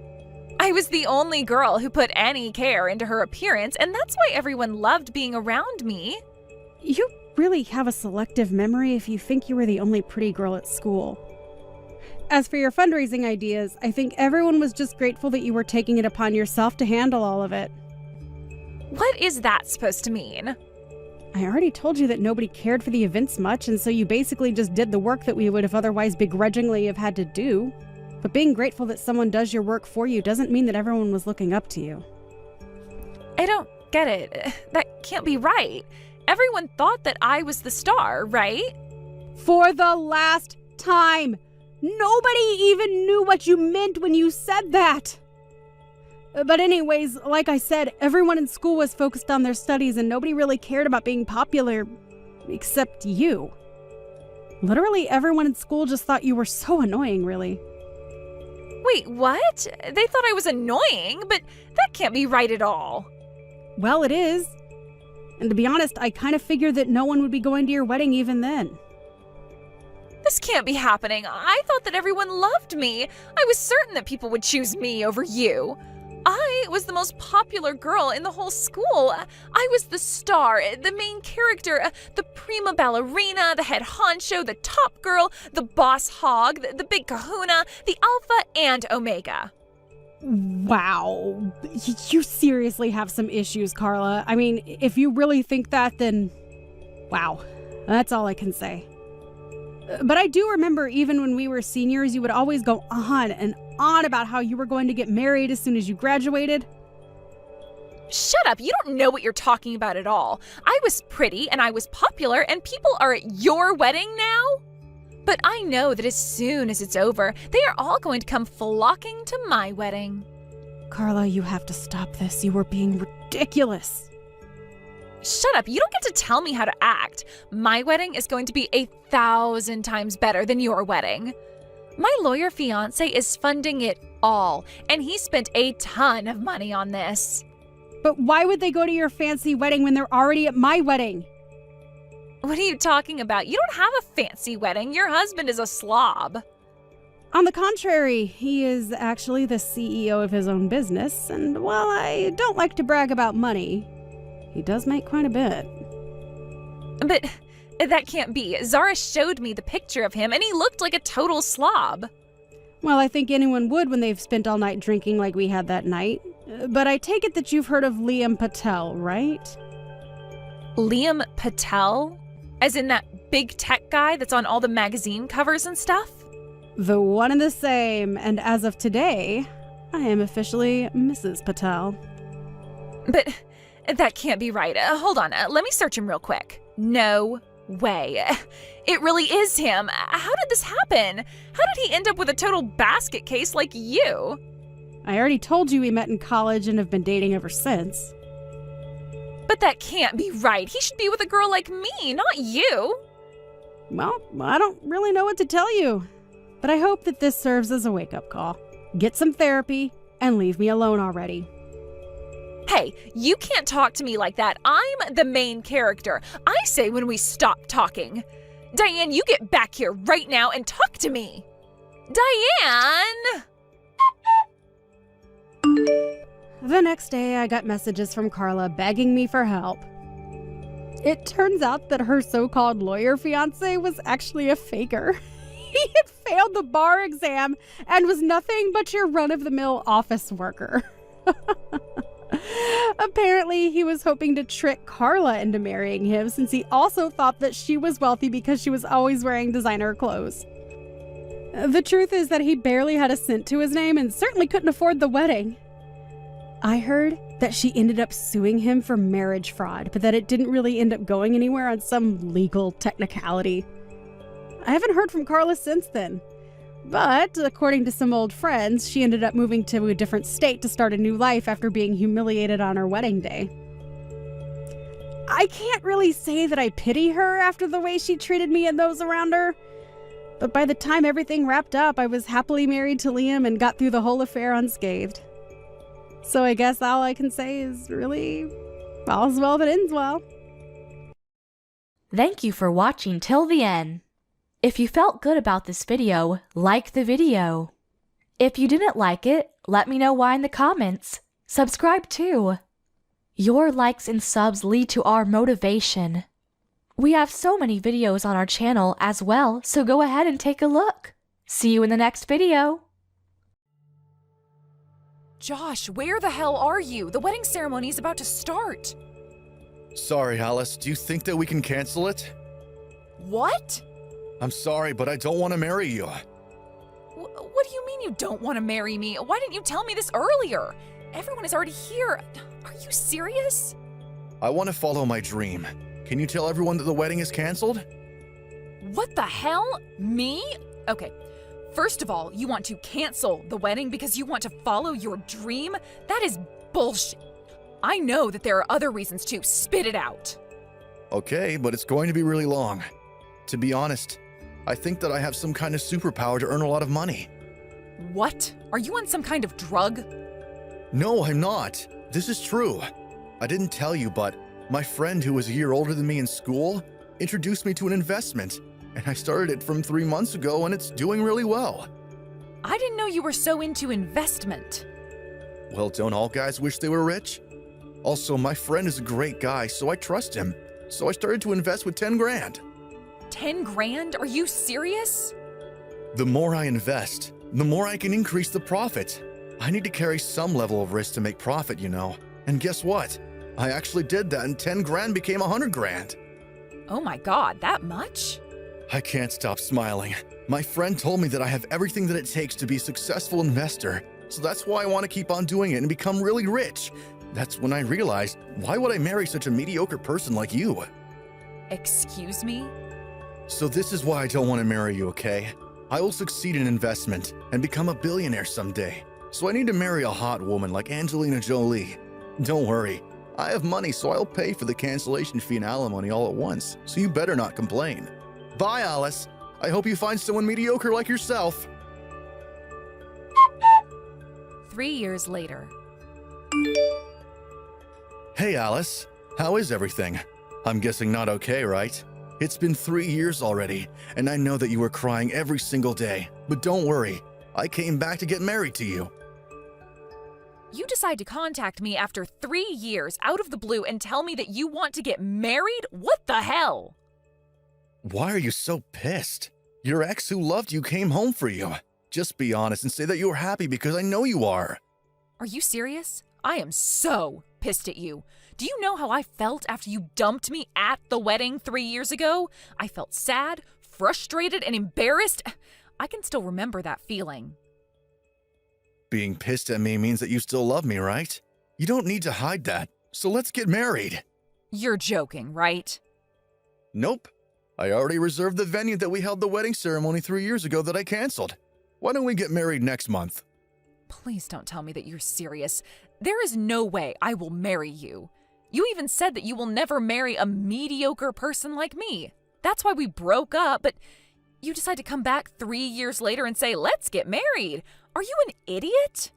I was the only girl who put any care into her appearance, and that's why everyone loved being around me. You really have a selective memory if you think you were the only pretty girl at school. As for your fundraising ideas, I think everyone was just grateful that you were taking it upon yourself to handle all of it. What is that supposed to mean? I already told you that nobody cared for the events much, and so you basically just did the work that we would have otherwise begrudgingly have had to do. But being grateful that someone does your work for you doesn't mean that everyone was looking up to you. I don't get it. That can't be right. Everyone thought that I was the star, right? For the last time! Nobody even knew what you meant when you said that! But anyways, like I said, everyone in school was focused on their studies and nobody really cared about being popular, except you. Literally everyone in school just thought you were so annoying, really. Wait, what? They thought I was annoying, but that can't be right at all. Well, it is. And to be honest, I kind of figured that no one would be going to your wedding even then. This can't be happening. I thought that everyone loved me. I was certain that people would choose me over you. I was the most popular girl in the whole school. I was the star, the main character, the prima ballerina, the head honcho, the top girl, the boss hog, the big kahuna, the alpha and omega. Wow. You seriously have some issues, Carla. I mean, if you really think that, then... Wow, that's all I can say. But I do remember even when we were seniors, you would always go on and on about how you were going to get married as soon as you graduated. Shut up, you don't know what you're talking about at all. I was pretty and I was popular and people are at your wedding now? But I know that as soon as it's over, they are all going to come flocking to my wedding. Carla, you have to stop this. You were being ridiculous. Shut up, you don't get to tell me how to act. My wedding is going to be 1,000 times better than your wedding. My lawyer fiance is funding it all, and he spent a ton of money on this. But why would they go to your fancy wedding when they're already at my wedding? What are you talking about? You don't have a fancy wedding. Your husband is a slob. On the contrary, he is actually the CEO of his own business, and while I don't like to brag about money, he does make quite a bit. But that can't be. Zara showed me the picture of him, and he looked like a total slob. Well, I think anyone would when they've spent all night drinking like we had that night. But I take it that you've heard of Liam Patel, right? Liam Patel? As in that big tech guy that's on all the magazine covers and stuff? The one and the same, and as of today, I am officially Mrs. Patel. But that can't be right. Hold on, let me search him real quick. No way. It really is him. How did this happen? How did he end up with a total basket case like you? I already told you we met in college and have been dating ever since. But that can't be right. He should be with a girl like me, not you. Well, I don't really know what to tell you. But I hope that this serves as a wake-up call. Get some therapy and leave me alone already. Hey, you can't talk to me like that. I'm the main character. I say when we stop talking. Diane, you get back here right now and talk to me. Diane! The next day, I got messages from Carla begging me for help. It turns out that her so-called lawyer fiancé was actually a faker. He had failed the bar exam and was nothing but your run-of-the-mill office worker. Apparently, he was hoping to trick Carla into marrying him since he also thought that she was wealthy because she was always wearing designer clothes. The truth is that he barely had a cent to his name and certainly couldn't afford the wedding. I heard that she ended up suing him for marriage fraud, but that it didn't really end up going anywhere on some legal technicality. I haven't heard from Carla since then. But, according to some old friends, she ended up moving to a different state to start a new life after being humiliated on her wedding day. I can't really say that I pity her after the way she treated me and those around her. But by the time everything wrapped up, I was happily married to Liam and got through the whole affair unscathed. So I guess all I can say is really, all's well that ends well. Thank you for watching till the end. If you felt good about this video, like the video. If you didn't like it, let me know why in the comments. Subscribe too. Your likes and subs lead to our motivation. We have so many videos on our channel as well, so go ahead and take a look. See you in the next video. Josh, where the hell are you? The wedding ceremony is about to start. Sorry, Alice. Do you think that we can cancel it? What? I'm sorry, but I don't want to marry you. What do you mean you don't want to marry me? Why didn't you tell me this earlier? Everyone is already here. Are you serious? I want to follow my dream. Can you tell everyone that the wedding is canceled? What the hell? Me? Okay. First of all, you want to cancel the wedding because you want to follow your dream? That is bullshit. I know that there are other reasons too. Spit it out. Okay, but it's going to be really long. To be honest, I think that I have some kind of superpower to earn a lot of money. What? Are you on some kind of drug? No, I'm not. This is true. I didn't tell you, but my friend who was a year older than me in school introduced me to an investment, and I started it from 3 months ago, and it's doing really well. I didn't know you were so into investment. Well, don't all guys wish they were rich? Also, my friend is a great guy, so I trust him. So I started to invest with 10 grand. 10 grand? Are you serious? The more I invest, the more I can increase the profit. I need to carry some level of risk to make profit, you know. And guess what? I actually did that and 10 grand became 100 grand. Oh my god, that much? I can't stop smiling. My friend told me that I have everything that it takes to be a successful investor, so that's why I want to keep on doing it and become really rich. That's when I realized, why would I marry such a mediocre person like you? Excuse me? So this is why I don't want to marry you, okay? I will succeed in investment and become a billionaire someday. So I need to marry a hot woman like Angelina Jolie. Don't worry, I have money, so I'll pay for the cancellation fee and alimony all at once, so you better not complain. Bye, Alice. I hope you find someone mediocre like yourself. 3 years later. Hey, Alice. How is everything? I'm guessing not okay, right? It's been 3 years already, and I know that you were crying every single day. But don't worry, I came back to get married to you. You decide to contact me after 3 years out of the blue and tell me that you want to get married? What the hell? Why are you so pissed? Your ex who loved you came home for you. Just be honest and say that you are happy because I know you are. Are you serious? I am so pissed at you. Do you know how I felt after you dumped me at the wedding 3 years ago? I felt sad, frustrated, and embarrassed. I can still remember that feeling. Being pissed at me means that you still love me, right? You don't need to hide that, so let's get married. You're joking, right? Nope. I already reserved the venue that we held the wedding ceremony 3 years ago that I canceled. Why don't we get married next month? Please don't tell me that you're serious. There is no way I will marry you. You even said that you will never marry a mediocre person like me. That's why we broke up, but you decide to come back 3 years later and say, let's get married. Are you an idiot?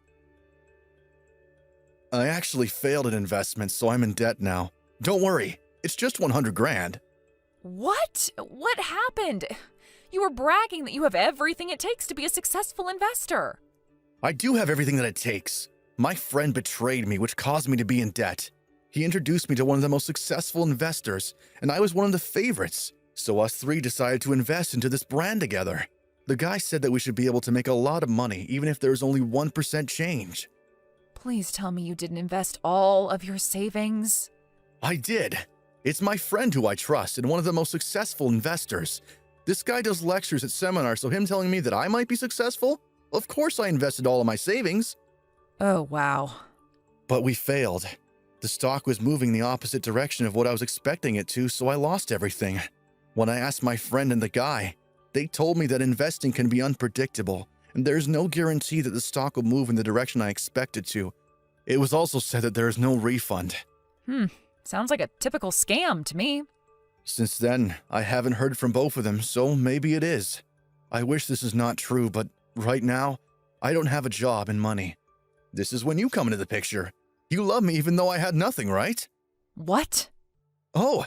I actually failed at investments, so I'm in debt now. Don't worry, it's just 100 grand. What? What happened? You were bragging that you have everything it takes to be a successful investor. I do have everything that it takes. My friend betrayed me, which caused me to be in debt. He introduced me to one of the most successful investors, and I was one of the favorites. So us three decided to invest into this brand together. The guy said that we should be able to make a lot of money, even if there's only 1% change. Please tell me you didn't invest all of your savings. I did. It's my friend who I trust and one of the most successful investors. This guy does lectures at seminars, so him telling me that I might be successful? Of course I invested all of my savings. Oh, wow. But we failed. The stock was moving the opposite direction of what I was expecting it to, so I lost everything. When I asked my friend and the guy, they told me that investing can be unpredictable, and there is no guarantee that the stock will move in the direction I expect it to. It was also said that there is no refund. Sounds like a typical scam to me. Since then, I haven't heard from both of them, so maybe it is. I wish this is not true, but right now, I don't have a job and money. This is when you come into the picture. You love me even though I had nothing, right? What? Oh,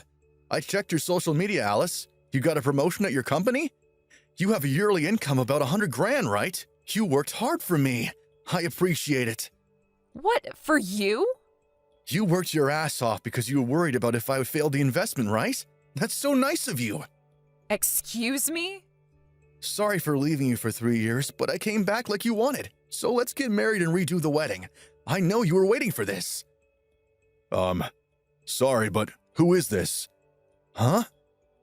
I checked your social media, Alice. You got a promotion at your company? You have a yearly income about 100 grand, right? You worked hard for me. I appreciate it. What, for you? You worked your ass off because you were worried about if I would fail the investment, right? That's so nice of you. Excuse me? Sorry for leaving you for 3 years, but I came back like you wanted. So let's get married and redo the wedding. I know you were waiting for this. Sorry, but who is this? Huh?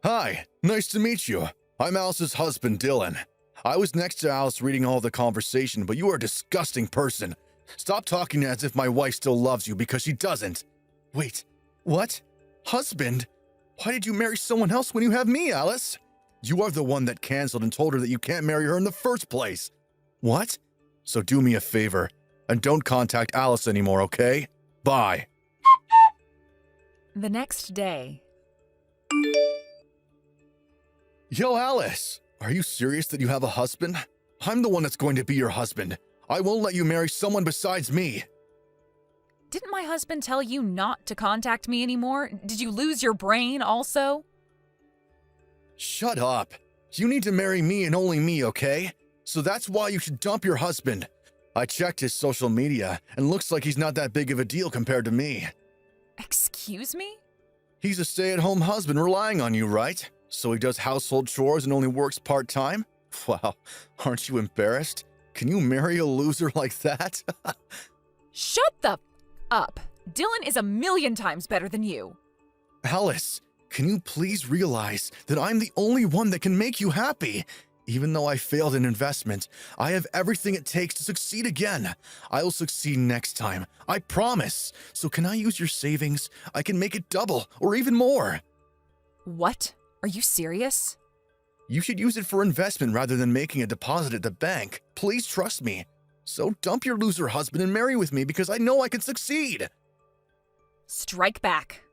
Hi, nice to meet you. I'm Alice's husband, Dylan. I was next to Alice reading all the conversation, but you are a disgusting person. Stop talking as if my wife still loves you because she doesn't. Wait, what? Husband? Why did you marry someone else when you have me, Alice? You are the one that canceled and told her that you can't marry her in the first place. What? So do me a favor and don't contact Alice anymore, okay? Bye. The next day. Yo, Alice, are you serious that you have a husband? I'm the one that's going to be your husband. I won't let you marry someone besides me. Didn't my husband tell you not to contact me anymore? Did you lose your brain also? Shut up. You need to marry me and only me, okay? So that's why you should dump your husband. I checked his social media, and looks like he's not that big of a deal compared to me. Excuse me? He's a stay-at-home husband relying on you, right? So he does household chores and only works part-time? Wow, aren't you embarrassed? Can you marry a loser like that? Shut the up. Dylan is a million times better than you. Alice, Can you please realize that I'm the only one that can make you happy? Even though I failed in investment, I have everything it takes to succeed again. I will succeed next time, I promise. So can I use your savings? I can make it double or even more. What? Are you serious? You should use it for investment rather than making a deposit at the bank. Please trust me. So dump your loser husband and marry with me because I know I can succeed. Strike back.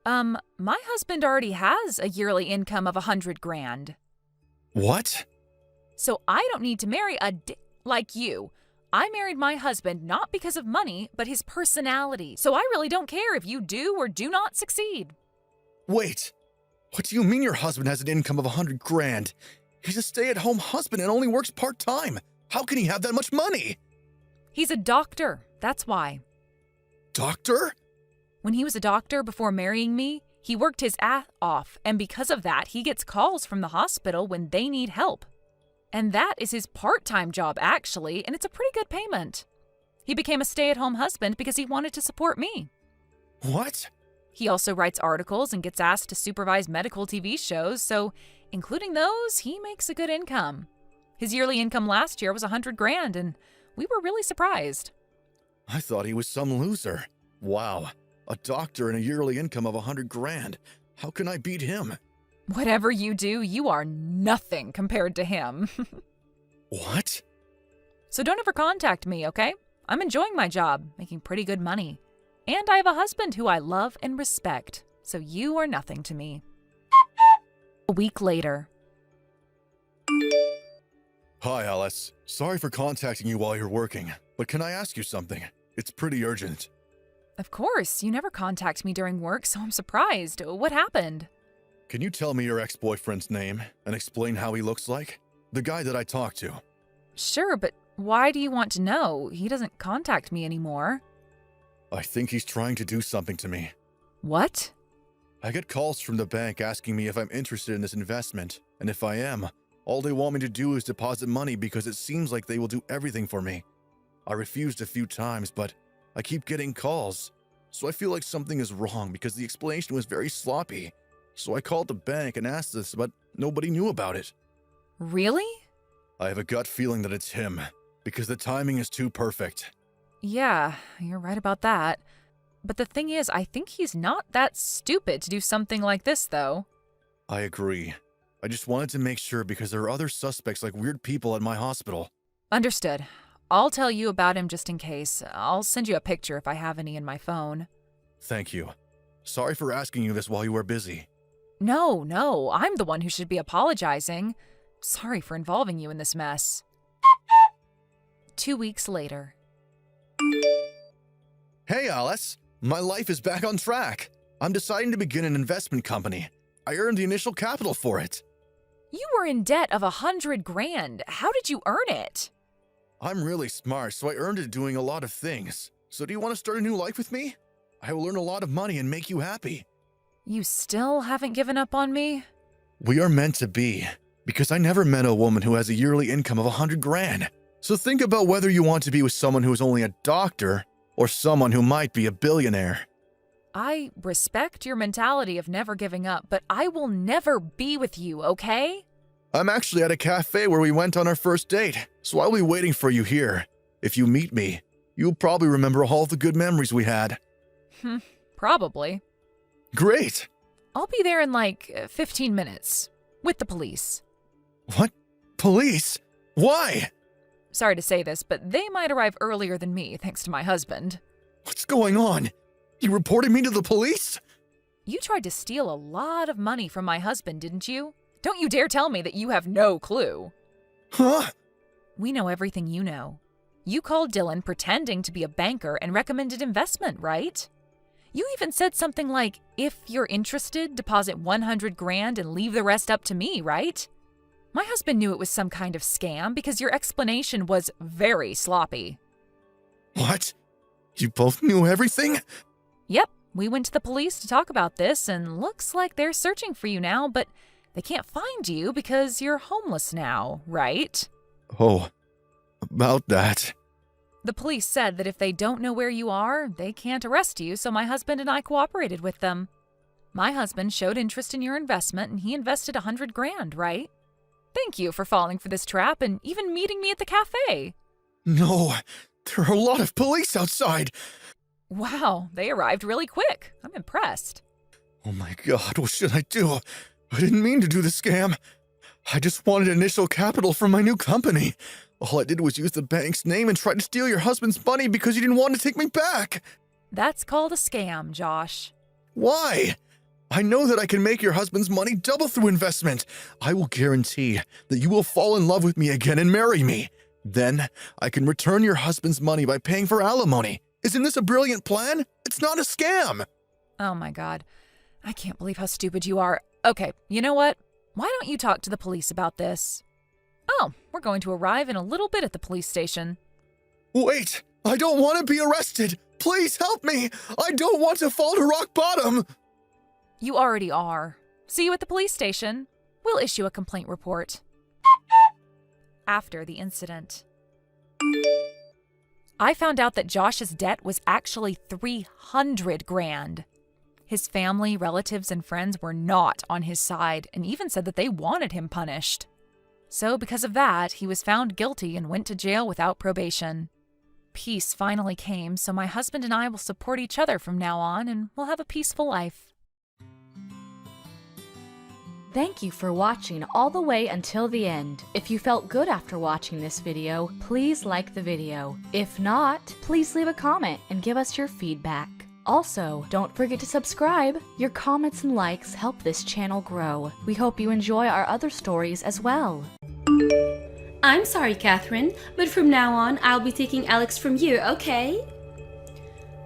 My husband already has a yearly income of $100,000. What? So I don't need to marry a like you. I married my husband not because of money, but his personality. So I really don't care if you do or do not succeed. Wait. What do you mean your husband has an income of $100,000? He's a stay-at-home husband and only works part-time. How can he have that much money? He's a doctor. That's why. Doctor? When he was a doctor before marrying me, he worked his ass off, and because of that, he gets calls from the hospital when they need help. And that is his part-time job, actually, and it's a pretty good payment. He became a stay-at-home husband because he wanted to support me. What? He also writes articles and gets asked to supervise medical TV shows, so including those, he makes a good income. His yearly income last year was $100,000, and we were really surprised. I thought he was some loser. Wow. A doctor and a yearly income of $100,000. How can I beat him? Whatever you do, you are nothing compared to him. What? So don't ever contact me, okay? I'm enjoying my job, making pretty good money. And I have a husband who I love and respect, so you are nothing to me. A week later. Hi, Alice. Sorry for contacting you while you're working, but can I ask you something? It's pretty urgent. Of course, you never contact me during work, so I'm surprised. What happened? Can you tell me your ex-boyfriend's name and explain how he looks like? The guy that I talked to. Sure, but why do you want to know? He doesn't contact me anymore. I think he's trying to do something to me. What? I get calls from the bank asking me if I'm interested in this investment, and if I am, all they want me to do is deposit money because it seems like they will do everything for me. I refused a few times, but I keep getting calls, so I feel like something is wrong because the explanation was very sloppy. So I called the bank and asked this, but nobody knew about it. Really? I have a gut feeling that it's him, because the timing is too perfect. Yeah, you're right about that. But the thing is, I think he's not that stupid to do something like this, though. I agree. I just wanted to make sure because there are other suspects like weird people at my hospital. Understood. I'll tell you about him just in case. I'll send you a picture if I have any in my phone. Thank you. Sorry for asking you this while you were busy. No, I'm the one who should be apologizing. Sorry for involving you in this mess. 2 weeks later. Hey, Alice. My life is back on track. I'm deciding to begin an investment company. I earned the initial capital for it. You were in debt of $100,000. How did you earn it? I'm really smart, so I earned it doing a lot of things. So do you want to start a new life with me? I will earn a lot of money and make you happy. You still haven't given up on me? We are meant to be, because I never met a woman who has a yearly income of $100,000. So think about whether you want to be with someone who is only a doctor or someone who might be a billionaire. I respect your mentality of never giving up, but I will never be with you, okay? I'm actually at a cafe where we went on our first date, so I'll be waiting for you here. If you meet me, you'll probably remember all the good memories we had. Probably. Great! I'll be there in like 15 minutes. With the police. What? Police? Why? Sorry to say this, but they might arrive earlier than me, thanks to my husband. What's going on? You reported me to the police? You tried to steal a lot of money from my husband, didn't you? Don't you dare tell me that you have no clue. Huh? We know everything you know. You called Dylan pretending to be a banker and recommended investment, right? You even said something like, if you're interested, deposit $100,000 and leave the rest up to me, right? My husband knew it was some kind of scam because your explanation was very sloppy. What? You both knew everything? Yep, we went to the police to talk about this and looks like they're searching for you now, but they can't find you because you're homeless now, right? Oh, about that. The police said that if they don't know where you are, they can't arrest you, so my husband and I cooperated with them. My husband showed interest in your investment and he invested $100,000, right? Thank you for falling for this trap and even meeting me at the cafe. No, there are a lot of police outside. Wow, they arrived really quick. I'm impressed. Oh my God, what should I do? I didn't mean to do the scam. I just wanted initial capital from my new company. All I did was use the bank's name and try to steal your husband's money because you didn't want to take me back. That's called a scam, Josh. Why? I know that I can make your husband's money double through investment. I will guarantee that you will fall in love with me again and marry me. Then I can return your husband's money by paying for alimony. Isn't this a brilliant plan? It's not a scam. Oh my God. I can't believe how stupid you are. Okay, you know what? Why don't you talk to the police about this? Oh, we're going to arrive in a little bit at the police station. Wait, I don't want to be arrested. Please help me. I don't want to fall to rock bottom. You already are. See you at the police station. We'll issue a complaint report. After the incident. I found out that Josh's debt was actually $300,000. His family, relatives, and friends were not on his side and even said that they wanted him punished. So because of that, he was found guilty and went to jail without probation. Peace finally came, so my husband and I will support each other from now on and we'll have a peaceful life. Thank you for watching all the way until the end. If you felt good after watching this video, please like the video. If not, please leave a comment and give us your feedback. Also, don't forget to subscribe. Your comments and likes help this channel grow. We hope you enjoy our other stories as well. I'm sorry, Catherine, but from now on, I'll be taking Alex from you, okay?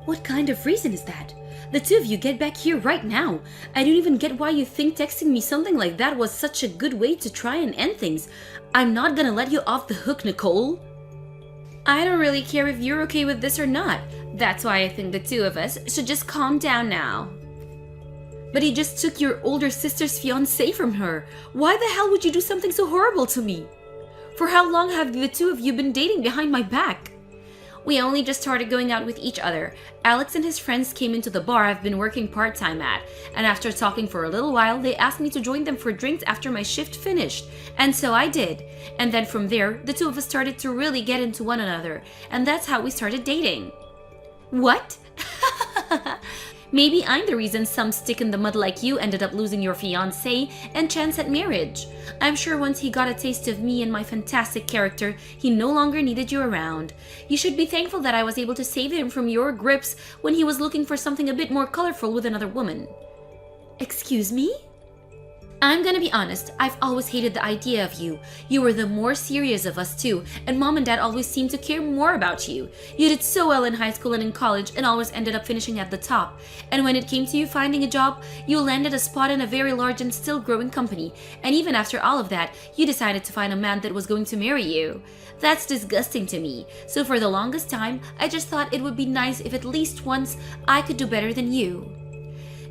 What kind of reason is that? The two of you get back here right now. I don't even get why you think texting me something like that was such a good way to try and end things. I'm not gonna let you off the hook, Nicole. I don't really care if you're okay with this or not. That's why I think the two of us should just calm down now. But he just took your older sister's fiancé from her. Why the hell would you do something so horrible to me? For how long have the two of you been dating behind my back? We only just started going out with each other. Alex and his friends came into the bar I've been working part-time at, and after talking for a little while, they asked me to join them for drinks after my shift finished. And so I did. And then from there, the two of us started to really get into one another, and that's how we started dating. What? Maybe I'm the reason some stick in the mud like you ended up losing your fiancé and chance at marriage. I'm sure once he got a taste of me and my fantastic character, he no longer needed you around. You should be thankful that I was able to save him from your grips when he was looking for something a bit more colorful with another woman. Excuse me? I'm gonna be honest, I've always hated the idea of you. You were the more serious of us too, and mom and dad always seemed to care more about you. You did so well in high school and in college and always ended up finishing at the top. And when it came to you finding a job, you landed a spot in a very large and still growing company. And even after all of that, you decided to find a man that was going to marry you. That's disgusting to me. So for the longest time, I just thought it would be nice if at least once I could do better than you.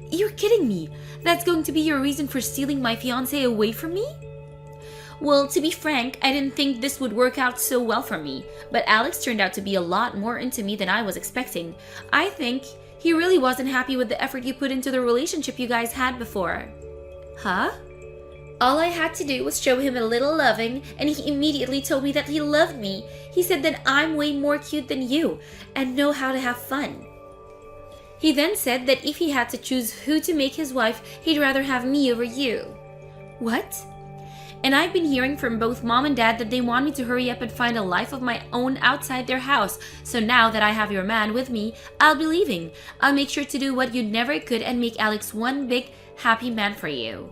You're kidding me. That's going to be your reason for stealing my fiancé away from me? Well, to be frank, I didn't think this would work out so well for me, but Alex turned out to be a lot more into me than I was expecting. I think he really wasn't happy with the effort you put into the relationship you guys had before. Huh? All I had to do was show him a little loving, and he immediately told me that he loved me. He said that I'm way more cute than you, and know how to have fun. He then said that if he had to choose who to make his wife, he'd rather have me over you. What? And I've been hearing from both mom and dad that they want me to hurry up and find a life of my own outside their house. So now that I have your man with me, I'll be leaving. I'll make sure to do what you never could and make Alex one big happy man for you.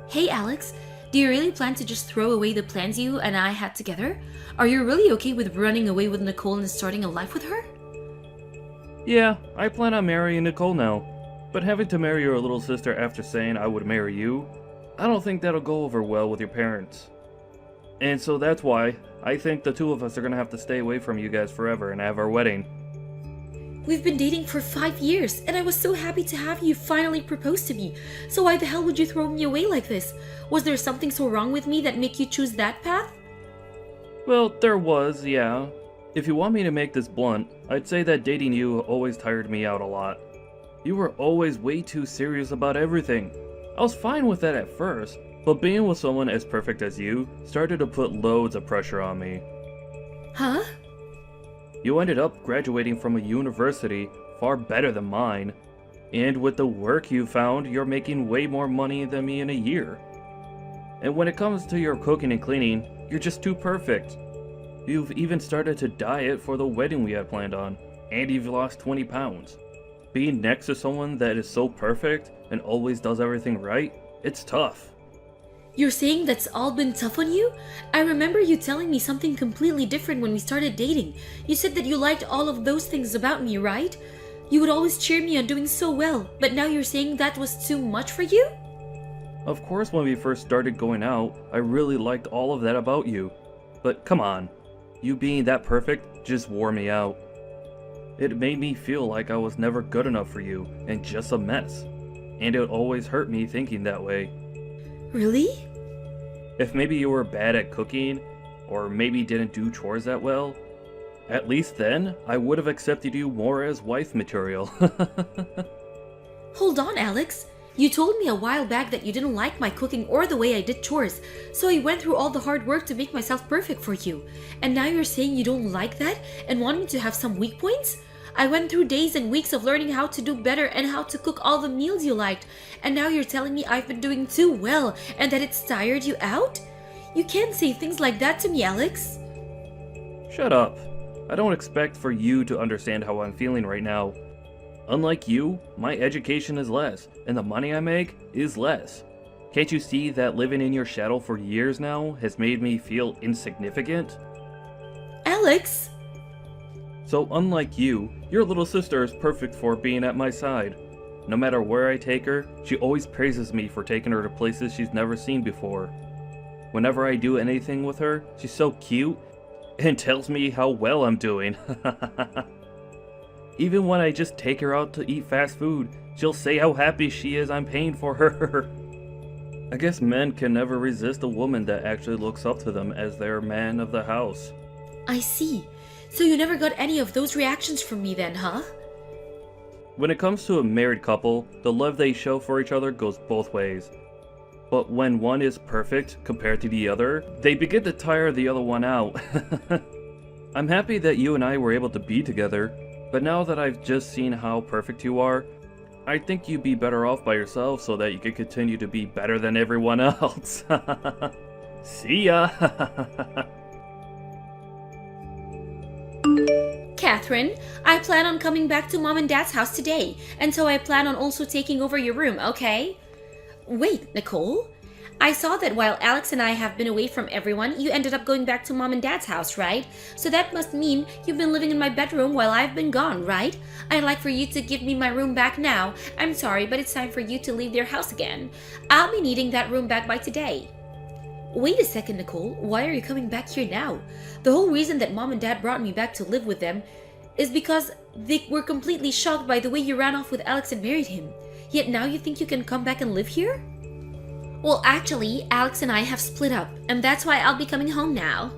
Hey Alex, do you really plan to just throw away the plans you and I had together? Are you really okay with running away with Nicole and starting a life with her? Yeah, I plan on marrying Nicole now. But having to marry your little sister after saying I would marry you, I don't think that'll go over well with your parents. And so that's why I think the two of us are gonna have to stay away from you guys forever and have our wedding. We've been dating for 5 years, and I was so happy to have you finally propose to me. So why the hell would you throw me away like this? Was there something so wrong with me that made you choose that path? Well, there was, yeah. If you want me to make this blunt, I'd say that dating you always tired me out a lot. You were always way too serious about everything. I was fine with that at first, but being with someone as perfect as you started to put loads of pressure on me. Huh? You ended up graduating from a university far better than mine, and with the work you found, you're making way more money than me in a year. And when it comes to your cooking and cleaning, you're just too perfect. You've even started to diet for the wedding we had planned on, and you've lost 20 pounds. Being next to someone that is so perfect and always does everything right, it's tough. You're saying that's all been tough on you? I remember you telling me something completely different when we started dating. You said that you liked all of those things about me, right? You would always cheer me on doing so well, but now you're saying that was too much for you? Of course, when we first started going out, I really liked all of that about you. But come on, you being that perfect just wore me out. It made me feel like I was never good enough for you and just a mess. And it always hurt me thinking that way. Really? If maybe you were bad at cooking, or maybe didn't do chores that well, at least then I would have accepted you more as wife material. Hold on, Alex. You told me a while back that you didn't like my cooking or the way I did chores, so I went through all the hard work to make myself perfect for you. And now you're saying you don't like that and want me to have some weak points? I went through days and weeks of learning how to do better and how to cook all the meals you liked, and now you're telling me I've been doing too well and that it's tired you out? You can't say things like that to me, Alex. Shut up. I don't expect for you to understand how I'm feeling right now. Unlike you, my education is less, and the money I make is less. Can't you see that living in your shadow for years now has made me feel insignificant? Alex! So unlike you, your little sister is perfect for being at my side. No matter where I take her, she always praises me for taking her to places she's never seen before. Whenever I do anything with her, she's so cute and tells me how well I'm doing. Even when I just take her out to eat fast food, she'll say how happy she is I'm paying for her. I guess men can never resist a woman that actually looks up to them as their man of the house. I see. So you never got any of those reactions from me then, huh? When it comes to a married couple, the love they show for each other goes both ways. But when one is perfect compared to the other, they begin to tire the other one out. I'm happy that you and I were able to be together, but now that I've just seen how perfect you are, I think you'd be better off by yourself so that you could continue to be better than everyone else. See ya! Catherine, I plan on coming back to Mom and Dad's house today, and so I plan on also taking over your room, okay? Wait, Nicole? I saw that while Alex and I have been away from everyone, you ended up going back to Mom and Dad's house, right? So that must mean you've been living in my bedroom while I've been gone, right? I'd like for you to give me my room back now. I'm sorry, but it's time for you to leave their house again. I'll be needing that room back by today. Wait a second, Nicole. Why are you coming back here now? The whole reason that Mom and Dad brought me back to live with them is because they were completely shocked by the way you ran off with Alex and married him. Yet now you think you can come back and live here? Well, actually, Alex and I have split up, and that's why I'll be coming home now.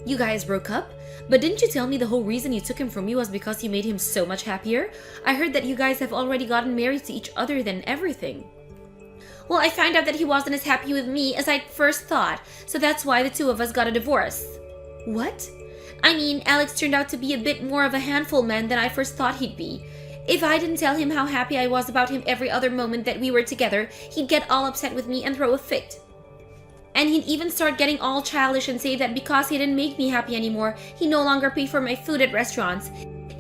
You guys broke up? But didn't you tell me the whole reason you took him from me was because you made him so much happier? I heard that you guys have already gotten married to each other than everything. Well, I found out that he wasn't as happy with me as I first thought, so that's why the two of us got a divorce. What? I mean, Alex turned out to be a bit more of a handful man than I first thought he'd be. If I didn't tell him how happy I was about him every other moment that we were together, he'd get all upset with me and throw a fit. And he'd even start getting all childish and say that because he didn't make me happy anymore, he'd no longer pay for my food at restaurants,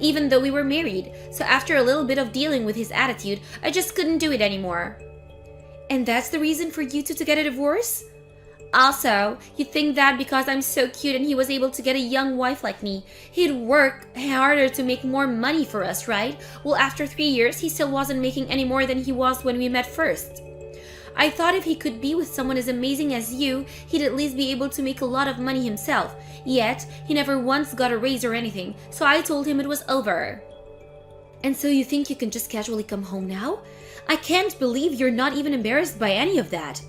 even though we were married. So after a little bit of dealing with his attitude, I just couldn't do it anymore. And that's the reason for you two to get a divorce? Also, you think that because I'm so cute and he was able to get a young wife like me, he'd work harder to make more money for us, right? Well, after 3 years, he still wasn't making any more than he was when we met first. I thought if he could be with someone as amazing as you, he'd at least be able to make a lot of money himself. Yet, he never once got a raise or anything, so I told him it was over. And so you think you can just casually come home now? I can't believe you're not even embarrassed by any of that.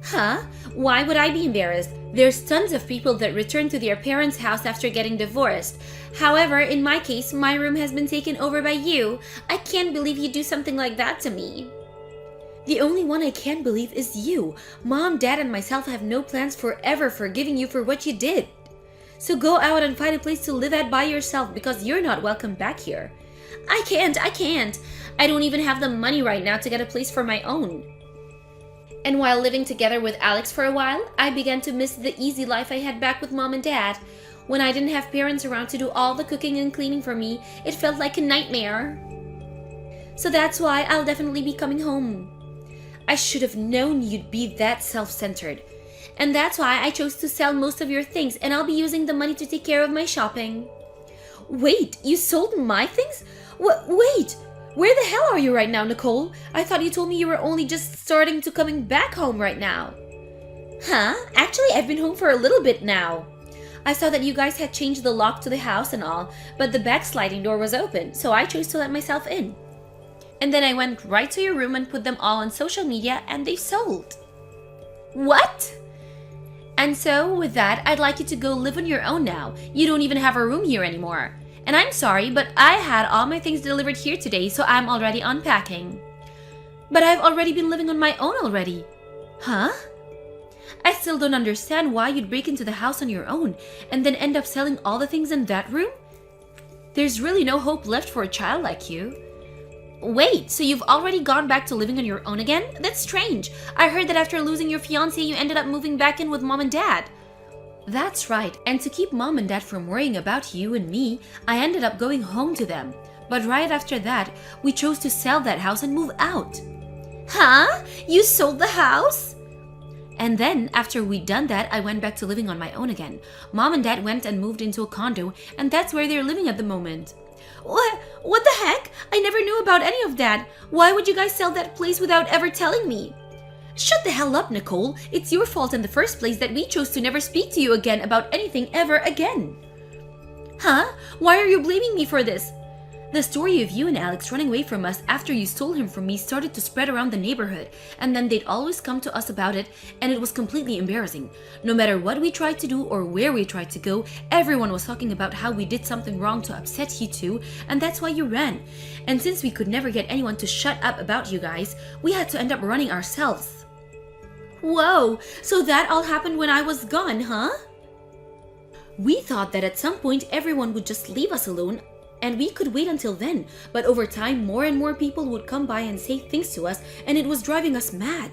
Huh? Why would I be embarrassed? There's tons of people that return to their parents' house after getting divorced. However, in my case, my room has been taken over by you. I can't believe you'd do something like that to me. The only one I can't believe is you. Mom, Dad, and myself have no plans for ever forgiving you for what you did. So go out and find a place to live at by yourself because you're not welcome back here. I can't. I don't even have the money right now to get a place for my own. And while living together with Alex for a while, I began to miss the easy life I had back with Mom and Dad. When I didn't have parents around to do all the cooking and cleaning for me, it felt like a nightmare. So that's why I'll definitely be coming home. I should have known you'd be that self-centered. And that's why I chose to sell most of your things, and I'll be using the money to take care of my shopping. Wait, you sold my things? Wait! Where the hell are you right now, Nicole? I thought you told me you were only just starting to coming back home right now. Huh? Actually, I've been home for a little bit now. I saw that you guys had changed the lock to the house and all, but the back sliding door was open, so I chose to let myself in. And then I went right to your room and put them all on social media, and they sold. What? And so, with that, I'd like you to go live on your own now. You don't even have a room here anymore. And I'm sorry, but I had all my things delivered here today, so I'm already unpacking. But I've already been living on my own already. Huh? I still don't understand why you'd break into the house on your own and then end up selling all the things in that room? There's really no hope left for a child like you. Wait, so you've already gone back to living on your own again? That's strange. I heard that after losing your fiancé, you ended up moving back in with Mom and Dad. That's right, and to keep Mom and Dad from worrying about you and me, I ended up going home to them. But right after that, we chose to sell that house and move out. Huh? You sold the house? And then, after we'd done that, I went back to living on my own again. Mom and Dad went and moved into a condo, and that's where they're living at the moment. What the heck? I never knew about any of that. Why would you guys sell that place without ever telling me? Shut the hell up, Nicole. It's your fault in the first place that we chose to never speak to you again about anything ever again. Huh? Why are you blaming me for this? The story of you and Alex running away from us after you stole him from me started to spread around the neighborhood, and then they'd always come to us about it, and it was completely embarrassing. No matter what we tried to do or where we tried to go, everyone was talking about how we did something wrong to upset you two, and that's why you ran. And since we could never get anyone to shut up about you guys, we had to end up running ourselves. Whoa, so that all happened when I was gone, huh? We thought that at some point everyone would just leave us alone and we could wait until then, but over time more and more people would come by and say things to us, and it was driving us mad.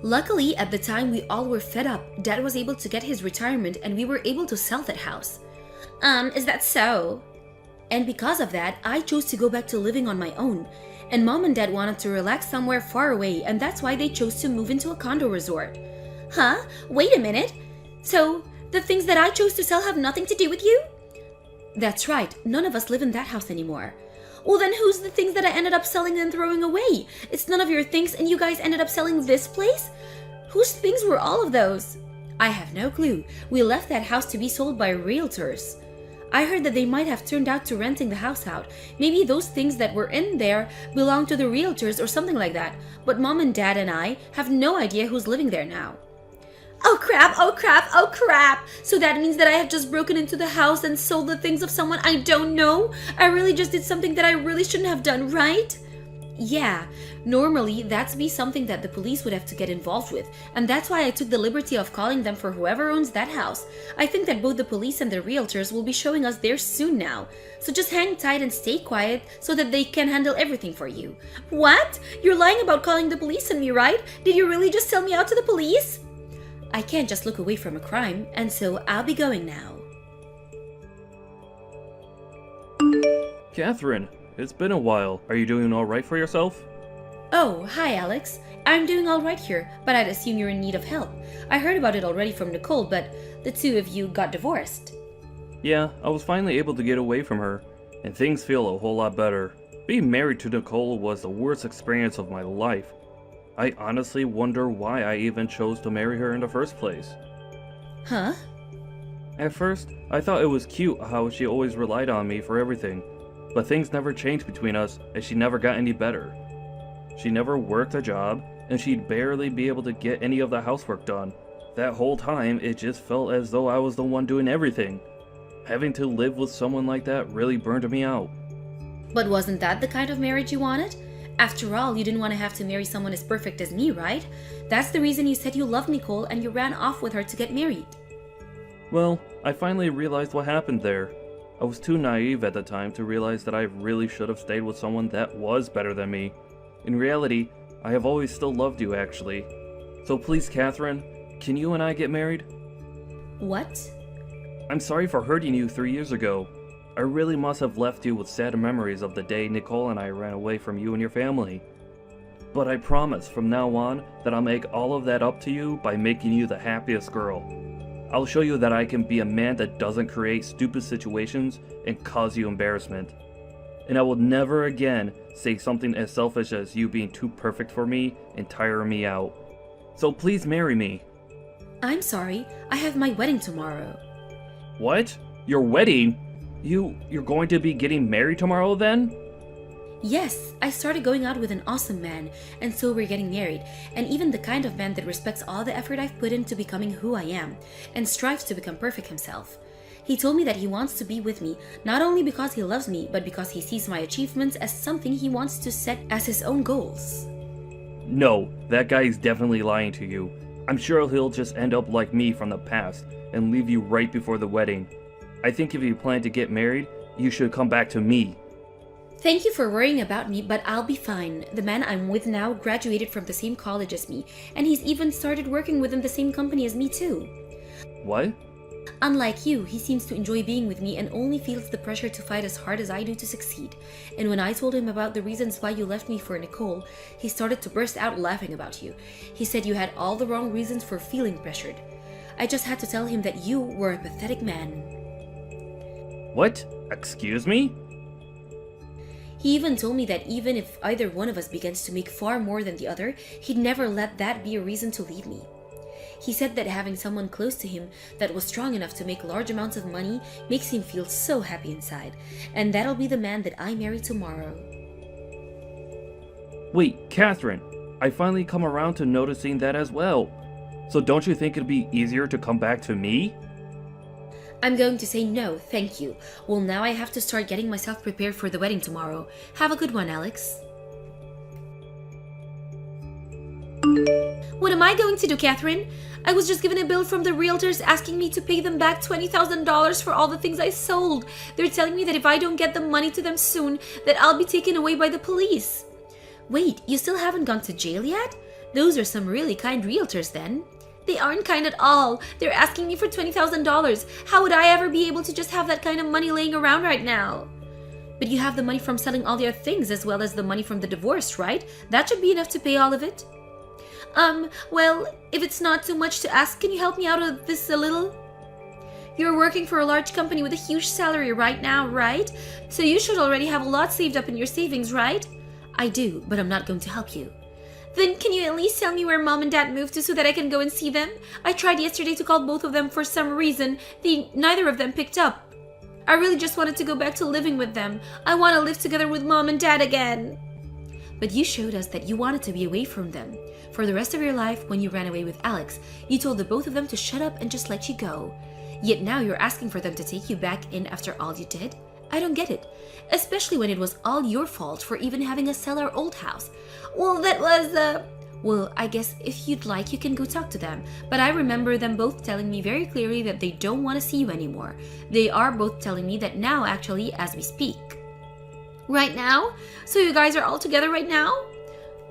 Luckily, at the time we all were fed up, Dad was able to get his retirement and we were able to sell that house. Is that so? And because of that, I chose to go back to living on my own. And Mom and Dad wanted to relax somewhere far away, and that's why they chose to move into a condo resort. Huh? Wait a minute. So, the things that I chose to sell have nothing to do with you? That's right. None of us live in that house anymore. Well, then who's the things that I ended up selling and throwing away? It's none of your things, and you guys ended up selling this place? Whose things were all of those? I have no clue. We left that house to be sold by realtors. I heard that they might have turned out to renting the house out. Maybe those things that were in there belong to the realtors or something like that. But Mom and Dad and I have no idea who's living there now. Oh crap, oh crap, oh crap! So that means that I have just broken into the house and sold the things of someone I don't know? I really just did something that I really shouldn't have done, right? Yeah, normally that'd be something that the police would have to get involved with, and that's why I took the liberty of calling them for whoever owns that house. I think that both the police and the realtors will be showing us there soon now, so just hang tight and stay quiet so that they can handle everything for you. What? You're lying about calling the police on me, right? Did you really just sell me out to the police? I can't just look away from a crime, and so I'll be going now. Catherine, it's been a while. Are you doing all right for yourself? Oh, hi Alex. I'm doing all right here, but I'd assume you're in need of help. I heard about it already from Nicole, but the two of you got divorced. Yeah, I was finally able to get away from her, and things feel a whole lot better. Being married to Nicole was the worst experience of my life. I honestly wonder why I even chose to marry her in the first place. Huh? At first, I thought it was cute how she always relied on me for everything, but things never changed between us, and she never got any better. She never worked a job, and she'd barely be able to get any of the housework done. That whole time, it just felt as though I was the one doing everything. Having to live with someone like that really burned me out. But wasn't that the kind of marriage you wanted? After all, you didn't want to have to marry someone as perfect as me, right? That's the reason you said you loved Nicole and you ran off with her to get married. Well, I finally realized what happened there. I was too naive at the time to realize that I really should have stayed with someone that was better than me. In reality, I have always still loved you, actually. So please, Catherine, can you and I get married? What? I'm sorry for hurting you 3 years ago. I really must have left you with sad memories of the day Nicole and I ran away from you and your family. But I promise from now on that I'll make all of that up to you by making you the happiest girl. I'll show you that I can be a man that doesn't create stupid situations and cause you embarrassment. And I will never again say something as selfish as you being too perfect for me and tiring me out. So please marry me. I'm sorry, I have my wedding tomorrow. What? Your wedding? You're going to be getting married tomorrow then? Yes, I started going out with an awesome man, and so we're getting married, and even the kind of man that respects all the effort I've put into becoming who I am, and strives to become perfect himself. He told me that he wants to be with me, not only because he loves me, but because he sees my achievements as something he wants to set as his own goals. No, that guy is definitely lying to you. I'm sure he'll just end up like me from the past, and leave you right before the wedding. I think if you plan to get married, you should come back to me. Thank you for worrying about me, but I'll be fine. The man I'm with now graduated from the same college as me, and he's even started working within the same company as me too. What? Unlike you, he seems to enjoy being with me and only feels the pressure to fight as hard as I do to succeed. And when I told him about the reasons why you left me for Nicole, he started to burst out laughing about you. He said you had all the wrong reasons for feeling pressured. I just had to tell him that you were a pathetic man. What? Excuse me? He even told me that even if either one of us begins to make far more than the other, he'd never let that be a reason to leave me. He said that having someone close to him that was strong enough to make large amounts of money makes him feel so happy inside, and that'll be the man that I marry tomorrow. Wait, Catherine, I finally come around to noticing that as well. So don't you think it'd be easier to come back to me? I'm going to say no, thank you. Well, now I have to start getting myself prepared for the wedding tomorrow. Have a good one, Alex. What am I going to do, Catherine? I was just given a bill from the realtors asking me to pay them back $20,000 for all the things I sold. They're telling me that if I don't get the money to them soon, that I'll be taken away by the police. Wait, you still haven't gone to jail yet? Those are some really kind realtors then. They aren't kind at all. They're asking me for $20,000. How would I ever be able to just have that kind of money laying around right now? But you have the money from selling all the other things as well as the money from the divorce, right? That should be enough to pay all of it. Well, if it's not too much to ask, can you help me out of this a little? You're working for a large company with a huge salary right now, right? So you should already have a lot saved up in your savings, right? I do, but I'm not going to help you. Then can you at least tell me where Mom and Dad moved to so that I can go and see them? I tried yesterday to call both of them for some reason. Neither of them picked up. I really just wanted to go back to living with them. I want to live together with Mom and Dad again. But you showed us that you wanted to be away from them. For the rest of your life, when you ran away with Alex, you told the both of them to shut up and just let you go. Yet now you're asking for them to take you back in after all you did? I don't get it. Especially when it was all your fault for even having to sell our old house. Well, that was, Well, I guess if you'd like, you can go talk to them. But I remember them both telling me very clearly that they don't want to see you anymore. They are both telling me that now, actually, as we speak. Right now? So you guys are all together right now?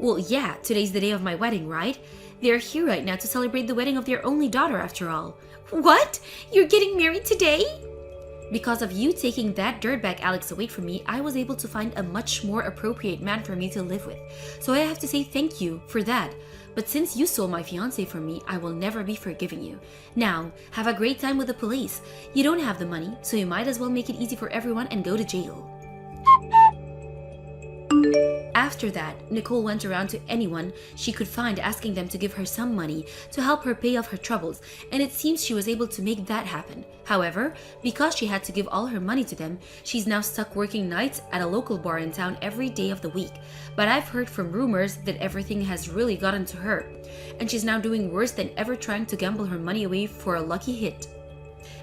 Well, yeah, today's the day of my wedding, right? They're here right now to celebrate the wedding of their only daughter, after all. What? You're getting married today? Because of you taking that dirtbag Alex away from me, I was able to find a much more appropriate man for me to live with. So I have to say thank you for that. But since you stole my fiancé from me, I will never be forgiving you. Now, have a great time with the police. You don't have the money, so you might as well make it easy for everyone and go to jail. After that, Nicole went around to anyone she could find asking them to give her some money to help her pay off her troubles, and it seems she was able to make that happen. However, because she had to give all her money to them, she's now stuck working nights at a local bar in town every day of the week. But I've heard from rumors that everything has really gotten to her, and she's now doing worse than ever trying to gamble her money away for a lucky hit.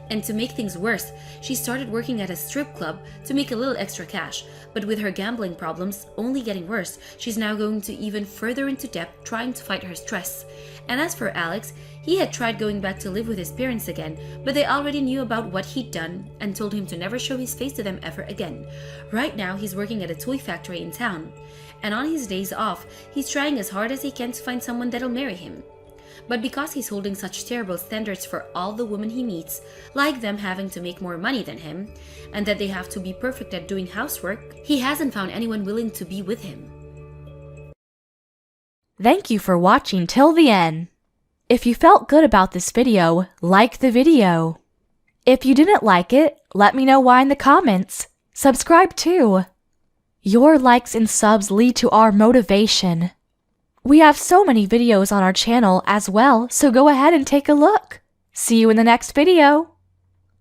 And to make things worse, she started working at a strip club to make a little extra cash, but with her gambling problems only getting worse, she's now going to even further into debt trying to fight her stress. And as for Alex, he had tried going back to live with his parents again, but they already knew about what he'd done and told him to never show his face to them ever again. Right now, he's working at a toy factory in town, and on his days off, he's trying as hard as he can to find someone that'll marry him. But because he's holding such terrible standards for all the women he meets, like them having to make more money than him, and that they have to be perfect at doing housework, he hasn't found anyone willing to be with him. Thank you for watching till the end. If you felt good about this video, like the video. If you didn't like it, let me know why in the comments. Subscribe too. Your likes and subs lead to our motivation. We have so many videos on our channel as well, so go ahead and take a look. See you in the next video.